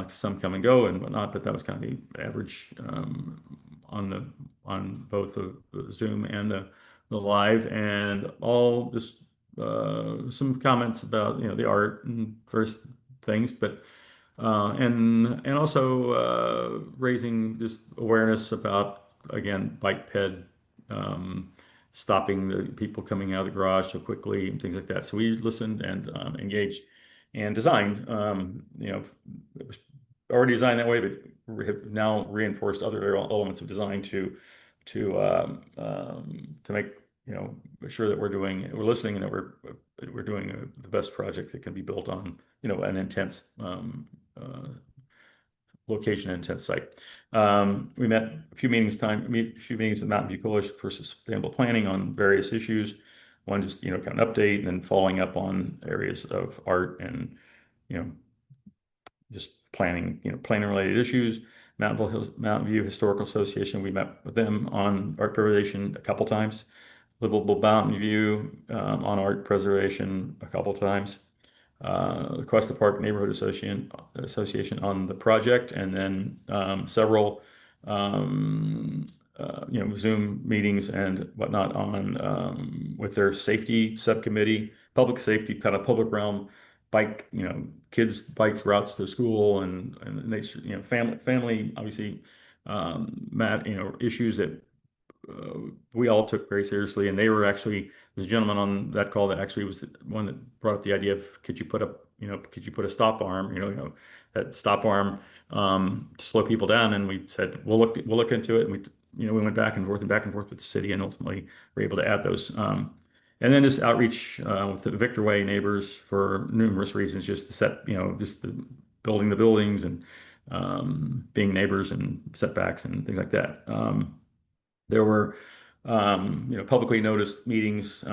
Some come and go and whatnot, but that was kind of the average on both the Zoom and the live, and all just some comments about the art and various things, but and also raising just awareness about, again, bike ped, stopping the people coming out of the garage so quickly and things like that. So we listened and engaged and designed. It was already designed that way, but we have now reinforced other elements of design to make sure that we're listening, and that we're doing the best project that can be built on an intense location, intense site. We met a few meetings with Mountain View Coalition for Sustainable Planning on various issues. One just kind of update, and then following up on areas of art and just planning related issues. Mountain View Historical Association, we met with them on art preservation a couple times. Livable Mountain View on art preservation a couple times. The Cuesta Park Neighborhood Association on the project, and then several Zoom meetings and whatnot on with their safety subcommittee, public safety, kind of public realm, bike, kids bike routes to school, and they, family, obviously, issues that we all took very seriously. And they were actually, there's a gentleman on that call that actually was the one that brought up the idea of, could you put a stop arm, that stop arm to slow people down? And we said, we'll look into it. And we went back and forth with the city, and ultimately were able to add those. And then just outreach with the Victor Way neighbors for numerous reasons, just to set, just building the buildings, and being neighbors, and setbacks and things like that. There were publicly noticed meetings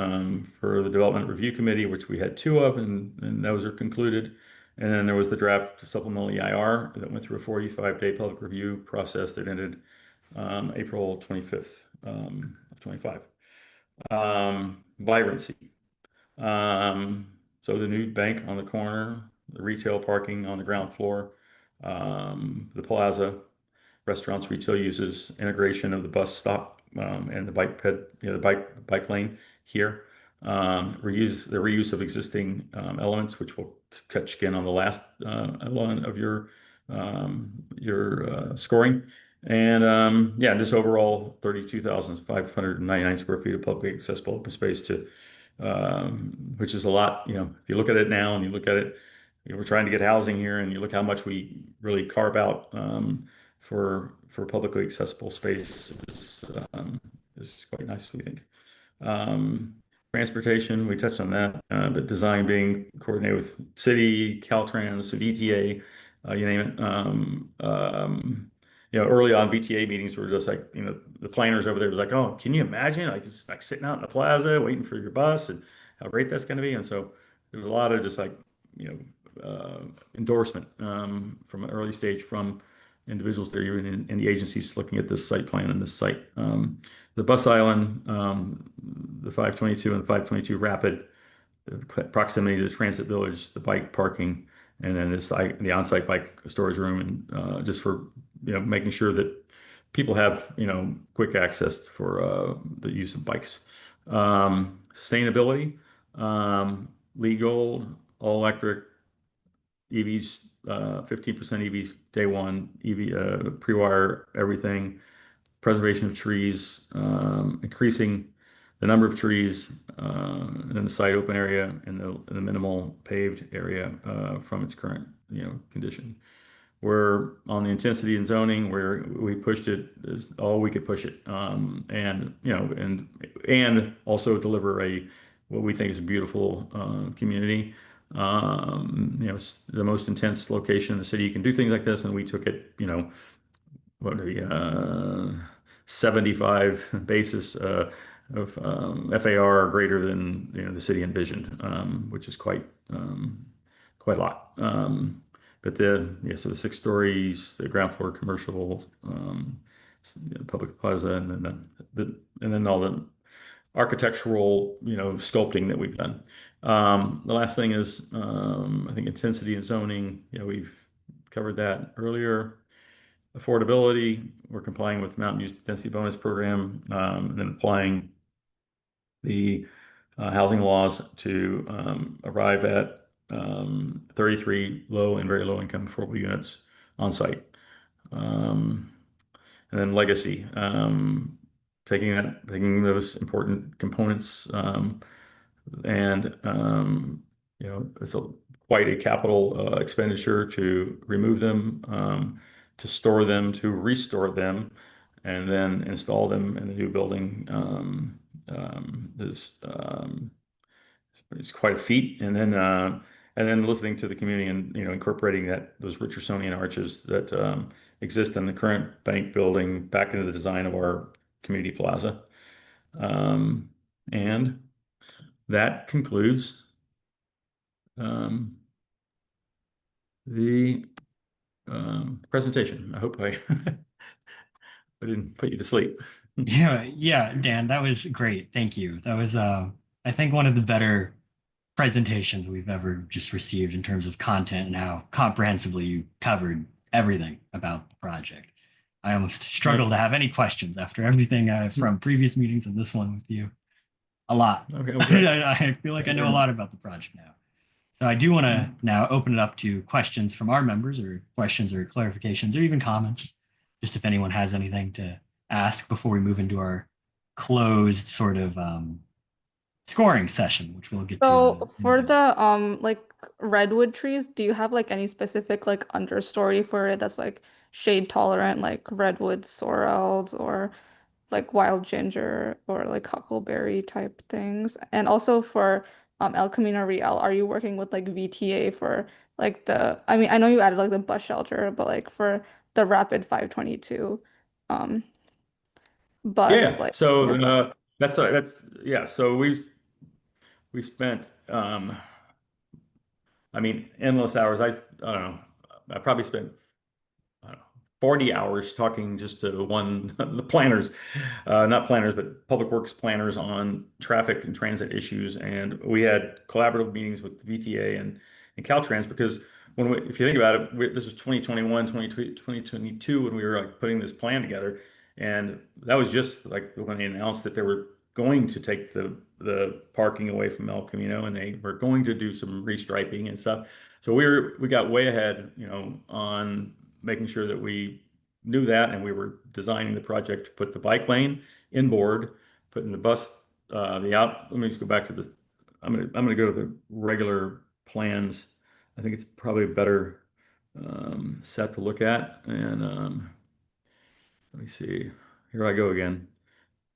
for the Development Review Committee, which we had two of, and those are concluded. And then there was the draft supplemental EIR that went through a 45-day public review process that ended April 25th of 25. Vibrancy. So the new bank on the corner, the retail parking on the ground floor, the plaza, restaurants, retail uses, integration of the bus stop and the bike ped, the bike lane here. The reuse of existing elements, which we'll touch again on the last element of your scoring. And yeah, just overall 32,599 square feet of publicly accessible open space which is a lot. If you look at it now and you look at it, we're trying to get housing here, and you look how much we really carve out for publicly accessible space is quite nice, we think. Transportation, we touched on that, but design being coordinated with city, Caltrans, the VTA, you name it. Early on VTA meetings were just like, the planners over there was like, oh, can you imagine? Like, it's like sitting out in the plaza waiting for your bus and how great that's going to be. And so there was a lot of just like, endorsement from an early stage from individuals there, even in the agencies looking at this site plan and this site. The bus island, the 522 and the 522 rapid, the proximity to the transit village, the bike parking, and then the on-site bike storage room, and just for making sure that people have quick access for the use of bikes. Sustainability, legal, all electric EVs, 15% EVs day one, EV pre-wire everything, preservation of trees, increasing the number of trees, and then the site open area and the minimal paved area from its current condition. We're on the intensity and zoning where we pushed it as all we could push it, and also deliver what we think is a beautiful community. The most intense location in the city you can do things like this, and we took it, what are the 75 basis of FAR greater than the city envisioned, which is quite a lot. But so the 6 stories, the ground floor commercial, public plaza, and then all the architectural sculpting that we've done. The last thing is I think intensity and zoning. We've covered that earlier. Affordability, we're complying with Mountain Use Density Bonus Program, and then applying the housing laws to arrive at 33 low and very low income affordable units on site. And then legacy, taking those important components, and it's quite a capital expenditure to remove them, to store them, to restore them, and then install them in the new building. It's quite a feat. And then listening to the community and incorporating those Richardsonian arches that exist in the current bank building back into the design of our community plaza. And that concludes the presentation. I hope I didn't put you to sleep. Yeah, Dan, that was great. Thank you. That was, I think, one of the better presentations we've ever just received in terms of content and how comprehensively you covered everything about the project. I almost struggle to have any questions after everything from previous meetings and this one with you. A lot. Okay. I feel like I know a lot about the project now. So I do want to now open it up to questions from our members, or questions or clarifications or even comments, just if anyone has anything to ask before we move into our closed sort of scoring session, which we'll get to. So for the like redwood trees, do you have like any specific like understory for it that's like shade tolerant, like redwood sorrels or like wild ginger or like huckleberry type things? And also for El Camino Real, are you working with like VTA for like I mean, I know you added like the bus shelter, but like for the rapid 522, um bus? Yeah. Like, So yeah. that's yeah. So we spent I mean endless hours. I don't know. I probably spent I don't know, 40 hours talking just to one the planners, not planners, but public works planners on traffic and transit issues. And we had collaborative meetings with the VTA and Caltrans because if you think about it, this was 2021, 2022 when we were like putting this plan together. And that was just like when they announced that they were going to take the parking away from El Camino and they were going to do some restriping and stuff. So we got way ahead, on making sure that we knew that, and we were designing the project to put the bike lane inboard, putting the bus the out. Let me just go back to the. I'm gonna go to the regular plans. I think it's probably a better set to look at. And let me see. Here I go again.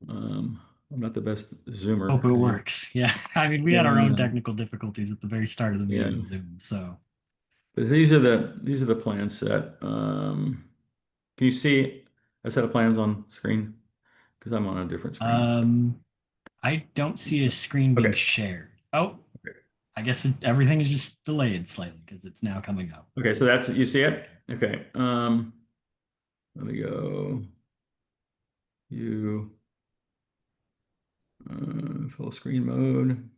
I'm not the best zoomer. Hope it works. Yeah. I mean, we had our own Yeah, technical difficulties at the very start of the meeting yeah. with Zoom. So, But these are the plan set. Can you see a set of plans on screen? Because I'm on a different screen. I don't see a screen being Okay. shared. Oh, Okay. I guess everything is just delayed slightly because it's now coming up. Okay, so that's you see it? Okay. Let me go. You full screen mode.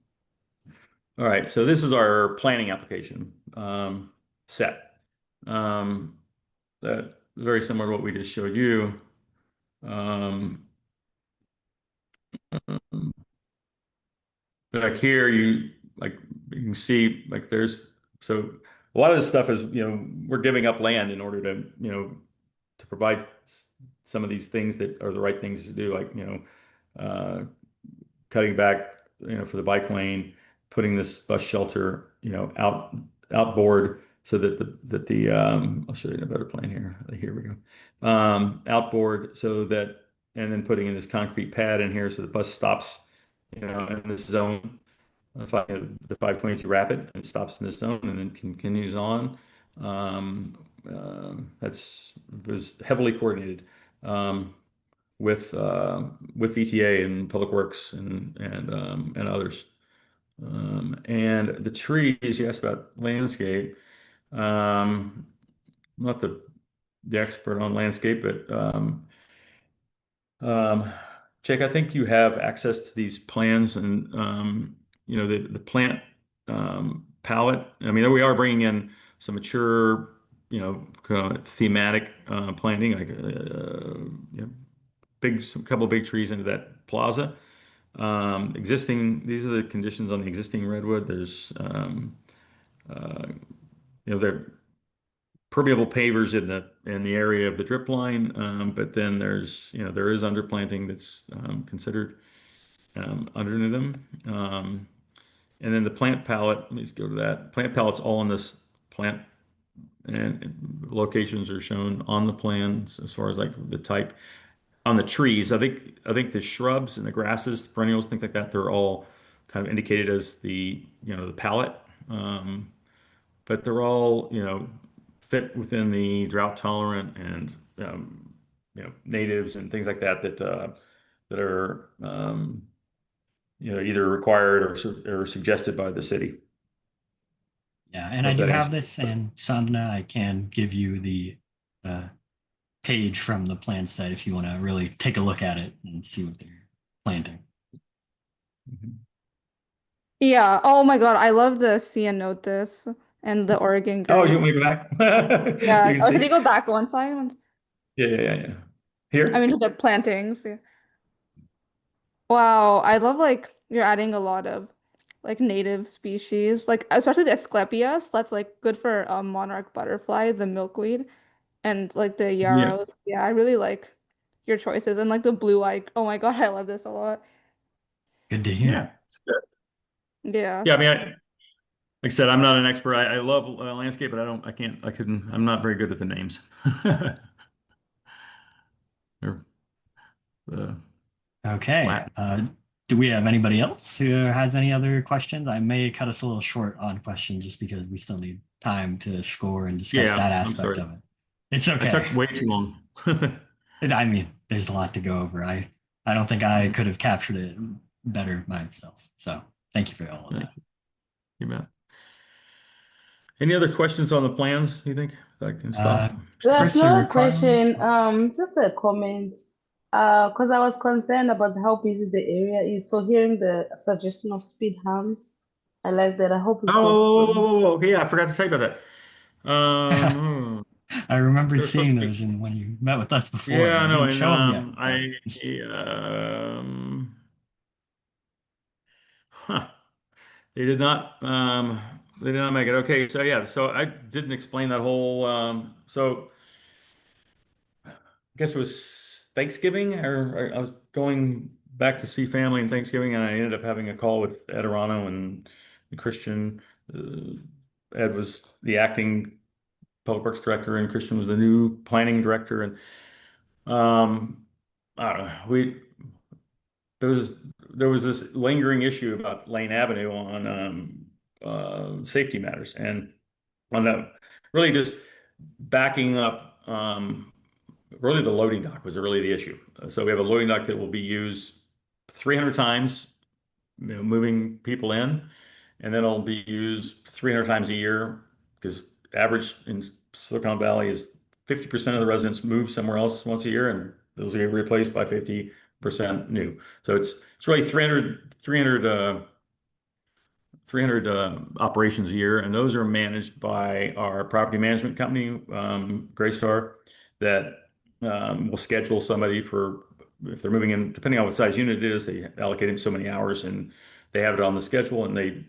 All right, so this is our planning application set. That is very similar to what we just showed you. Um, but like here, you can see like there's so a lot of this stuff is we're giving up land in order to to provide some of these things that are the right things to do, like uh, cutting back for the bike lane, putting this bus shelter outboard so that the I'll show you in a better plan here. Here we go. Outboard so that and then putting in this concrete pad in here so the bus stops in this zone, the 522 rapid, and stops in this zone and then continues on. That's was heavily coordinated with VTA and Public Works and others. And the trees, you asked about landscape. I'm not the expert on landscape, but Jake, I think you have access to these plans and the plant palette. I mean, we are bringing in some mature, kind of thematic planting, like some couple of big trees into that plaza. These are the conditions on the existing redwood. There's there permeable pavers in the area of the drip line, but then there is underplanting that's considered underneath them. And then the plant palette, let me just go to that. Plant palette's all in this plant, and locations are shown on the plans as far as like the type. On the trees, I think the shrubs and the grasses, the perennials, things like that, they're all kind of indicated as the palette. But they're all fit within the drought tolerant and natives and things like that that are either required or suggested by the city. Yeah, and I Hope do that have answers. this, and Sandhya, I can give you the page from the plan set if you want to really take a look at it and see what they're planting. Mhm. Yeah. Oh my God, I love the see and note this and the Oregon Oh, grape. you want me to go back? Yeah. You can Oh, can see. you go back one side? Yeah, yeah, yeah, yeah. I Here? mean, the plantings. Yeah. Wow, I love like you're adding a lot of like native species, like especially the Asclepias. That's like good for monarch butterflies, the milkweed, and like the Yeah. yarrows. Yeah, I really like your choices and like the blue eye. Oh my God, I love this a lot. Good to hear. Yeah. Yeah. Yeah, I mean, like I said, I'm not an expert. I love landscape, but I'm not very good at the names. They're Okay. Latin. Do we have anybody else who has any other questions? I may cut us a little short on questions just because we still need time to score and discuss that Yeah, I'm aspect sorry. of it. It's I okay. took way too long. I mean, there's a lot to go over. I I don't think I could have captured it better myself. So thank you for all of that. You bet. Any other questions on the plans, you think? I can stop. There's Chris or no Carmen? question, just a comment. Because I was concerned about how busy the area is. So hearing the suggestion of speed humps, I like that. I hope it goes through. Okay, yeah, I forgot to tell you about that. I remember There was supposed seeing to be, those in when you met with us before. yeah, I You know, didn't and show them yet, but huh, they did not, they did not make it. Okay, so yeah, so I didn't explain that whole, so I guess it was Thanksgiving, or I was going back to see family in Thanksgiving, and I ended up having a call with Ed Arano and Christian. Ed was the acting public works director, and Christian was the new planning director, and I don't know, there was there was this lingering issue about Lane Avenue on safety matters, and on that, really just backing up. Really, the loading dock was really the issue. So we have a loading dock that will be used 300 times, moving people in, and then it'll be used 300 times a year because average in Silicon Valley is 50% of the residents move somewhere else once a year, and those are replaced by 50% new. So it's really 300 operations a year, and those are managed by our property management company, Greystar, that will schedule somebody for if they're moving in, depending on what size unit it is, they allocate them so many hours, and they have it on the schedule, and they,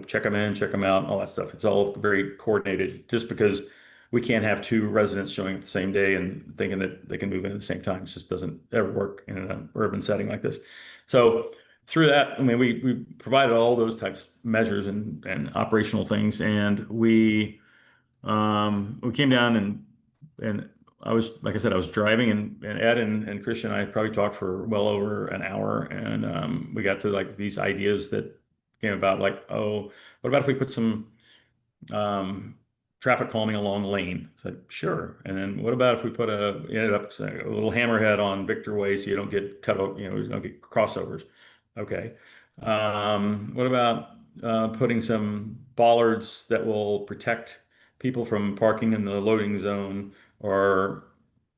check them in, check them out, all that stuff. It's all very coordinated, just because we can't have two residents showing up the same day and thinking that they can move in at the same time. It just doesn't ever work in an urban setting like this. So through that, I mean, we provided all those types of measures and operational things, and we came down and I was, like I said, I was driving, and Ed and Christian and I probably talked for well over an hour, and we got to like these ideas that came about, like, oh, what about if we put some um, traffic calming along lane? I said, sure. And then what about if we put ended up saying a little hammerhead on Victor Way so you don't get cut off, you don't get crossovers. Okay. What about putting some bollards that will protect people from parking in the loading zone, or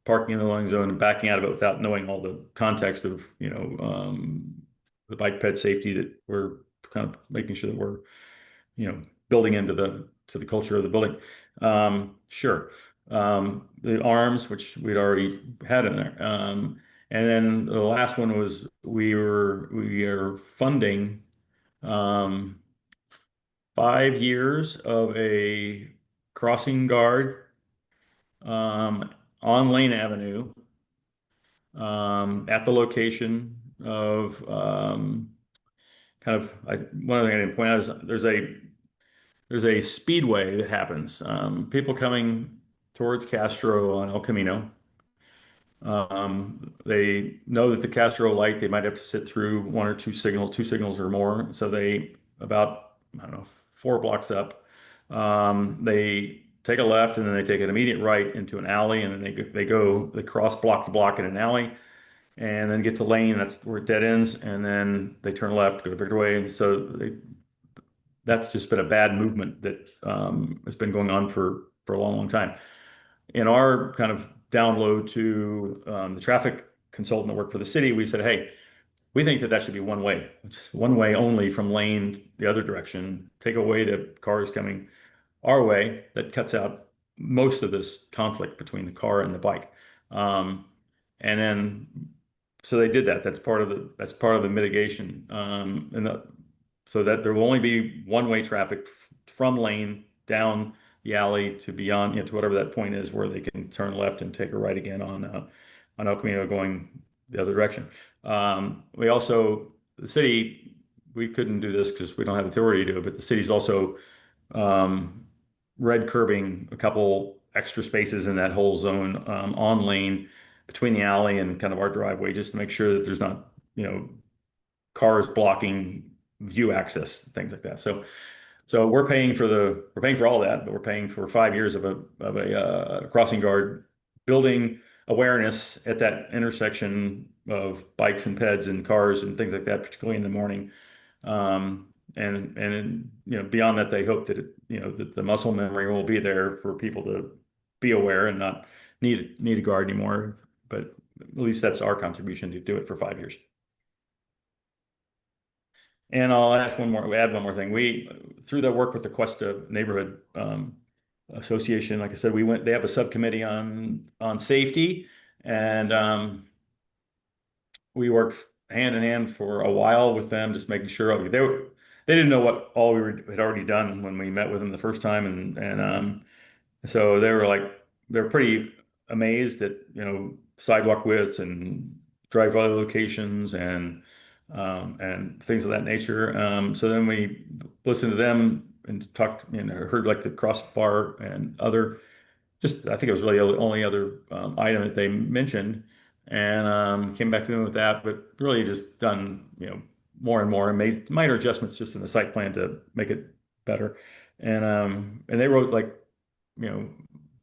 parking in the loading zone and backing out of it without knowing all the context of, the bike ped safety that we're kind of making sure that we're, building into the culture of the building. Sure. The arms, which we'd already had in there. And then the last one was we are funding 5 years of a crossing guard on Lane Avenue at the location of one of the things I didn't point out is there's a speedway that happens. People coming towards Castro on El Camino. They know that the Castro light, they might have to sit through one or two signals or more. So they, about, I don't know, 4 blocks up, they take a left, and then they take an immediate right into an alley, and then they cross block to block in an alley, and then get to lane. That's where it dead ends, and then they turn left, go to Victor Way. And so that's just been a bad movement that has been going on for a long, long time. In our kind of download to the traffic consultant that worked for the city, we said, hey, we think that should be one way. It's one way only from lane the other direction. Take away the cars coming our way. That cuts out most of this conflict between the car and the bike. And then, so they did that. That's part of the mitigation. So that there will only be one-way traffic from lane down the alley to beyond, to whatever that point is where they can turn left and take a right again on El Camino going the other direction. We also, the city, we couldn't do this because we don't have authority to do it, but the city's also red curbing a couple extra spaces in that whole zone on lane between the alley and kind of our driveway, just to make sure that there's not, cars blocking view access, things like that. So we're paying for all that, but we're paying for 5 years of a crossing guard building awareness at that intersection of bikes and peds and cars and things like that, particularly in the morning. And beyond that, they hope that that the muscle memory will be there for people to be aware and not need a guard anymore. But at least that's our contribution to do it for 5 years. And I'll add one more thing. We, through the work with the Cuesta Neighborhood Association, like I said, they have a subcommittee on safety, and we worked hand in hand for a while with them, just making sure they didn't know what all had already done when we met with them the first time, and so they're pretty amazed at sidewalk widths and driveway locations and things of that nature. So then we listened to them and talked, heard like the crossbar and other, I think it was really the only other item that they mentioned, and came back to them with that, but really just done, more and more and made minor adjustments just in the site plan to make it better. And they wrote like,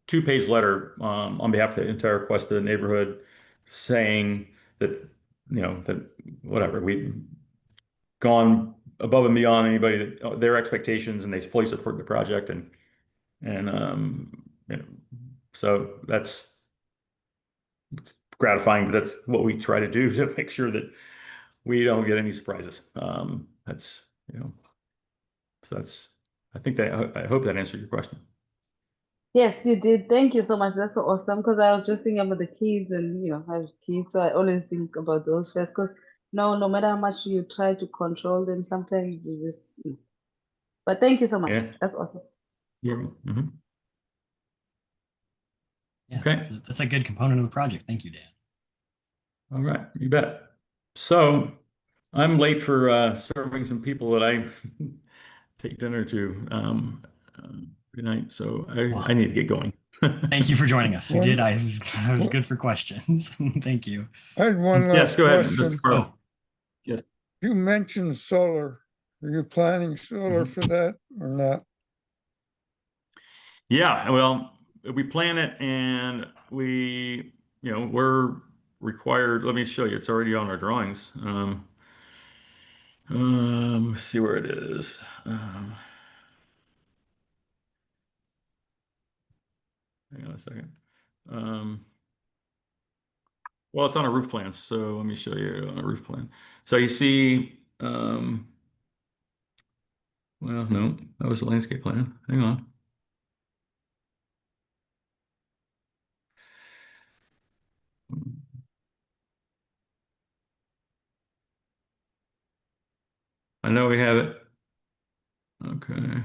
2-page letter on behalf of the entire Cuesta neighborhood saying that, that whatever, we've gone above and beyond their expectations, and they fully support the project. So that's gratifying, but that's what we try to do to make sure that we don't get any surprises. I hope that answered your question. Yes, you did. Thank you so much. That's so awesome. Because I was just thinking about the kids, and I have kids, so I always think about those first. Because no matter how much you try to control them, sometimes you just. But thank you so much. Yeah. That's awesome. Yeah. Mm-hmm. Yeah, Okay. that's a good component of the project. Thank you, Dan. All right, you bet. So I'm late for serving some people that I take dinner to good night. So I need to get going. Thank you for joining us. You did. I was good for questions. Thank you. I had one Yes, last go ahead, question. Mr. Carter. Yes. You mentioned solar. Are you planning solar for that or not? Yeah, well, we plan it, and we're required. Let me show you. It's already on our drawings. Let's see where it is. Hang on a second. Well, it's on a roof plan, so let me show you on a roof plan. So you see, well, no, that was the landscape plan. Hang on. I know we have it. Okay.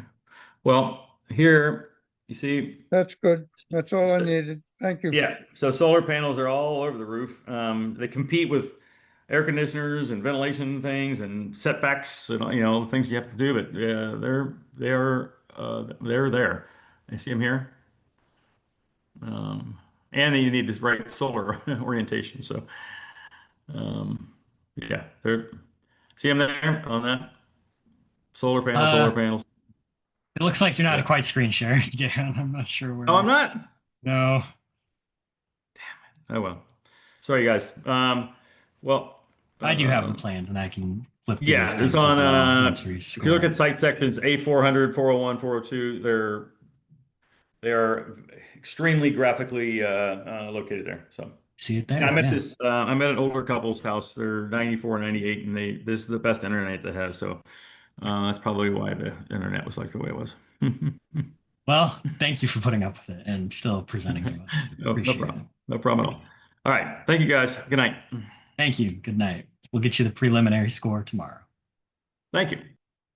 Well, here you see. That's good. That's all I needed. Thank you. Yeah. So solar panels are all over the roof. They compete with air conditioners and ventilation things and setbacks and the things you have to do. But yeah, they're there. I see them here. And then you need this right solar orientation. So yeah, see them there on that solar panels. It looks like you're not quite screen sharing, Dan. I'm not sure where. Oh, I'm not. No. Damn it. Oh well. Sorry, guys. Well, I do have the plans, and I can flip through yeah, those it's things on. as well once we If you look at site sections A400, 401, 402, they are extremely graphically located there. So see it there. I'm at I'm at an older couple's house. They're 94, 98, and this is the best internet they have. So that's probably why the internet was like the way it was. Well, thank you for putting up with it and still presenting to us. No problem. No problem at all. All right. Thank you, guys. Good night. Thank you. Good night. We'll get you the preliminary score tomorrow. Thank you.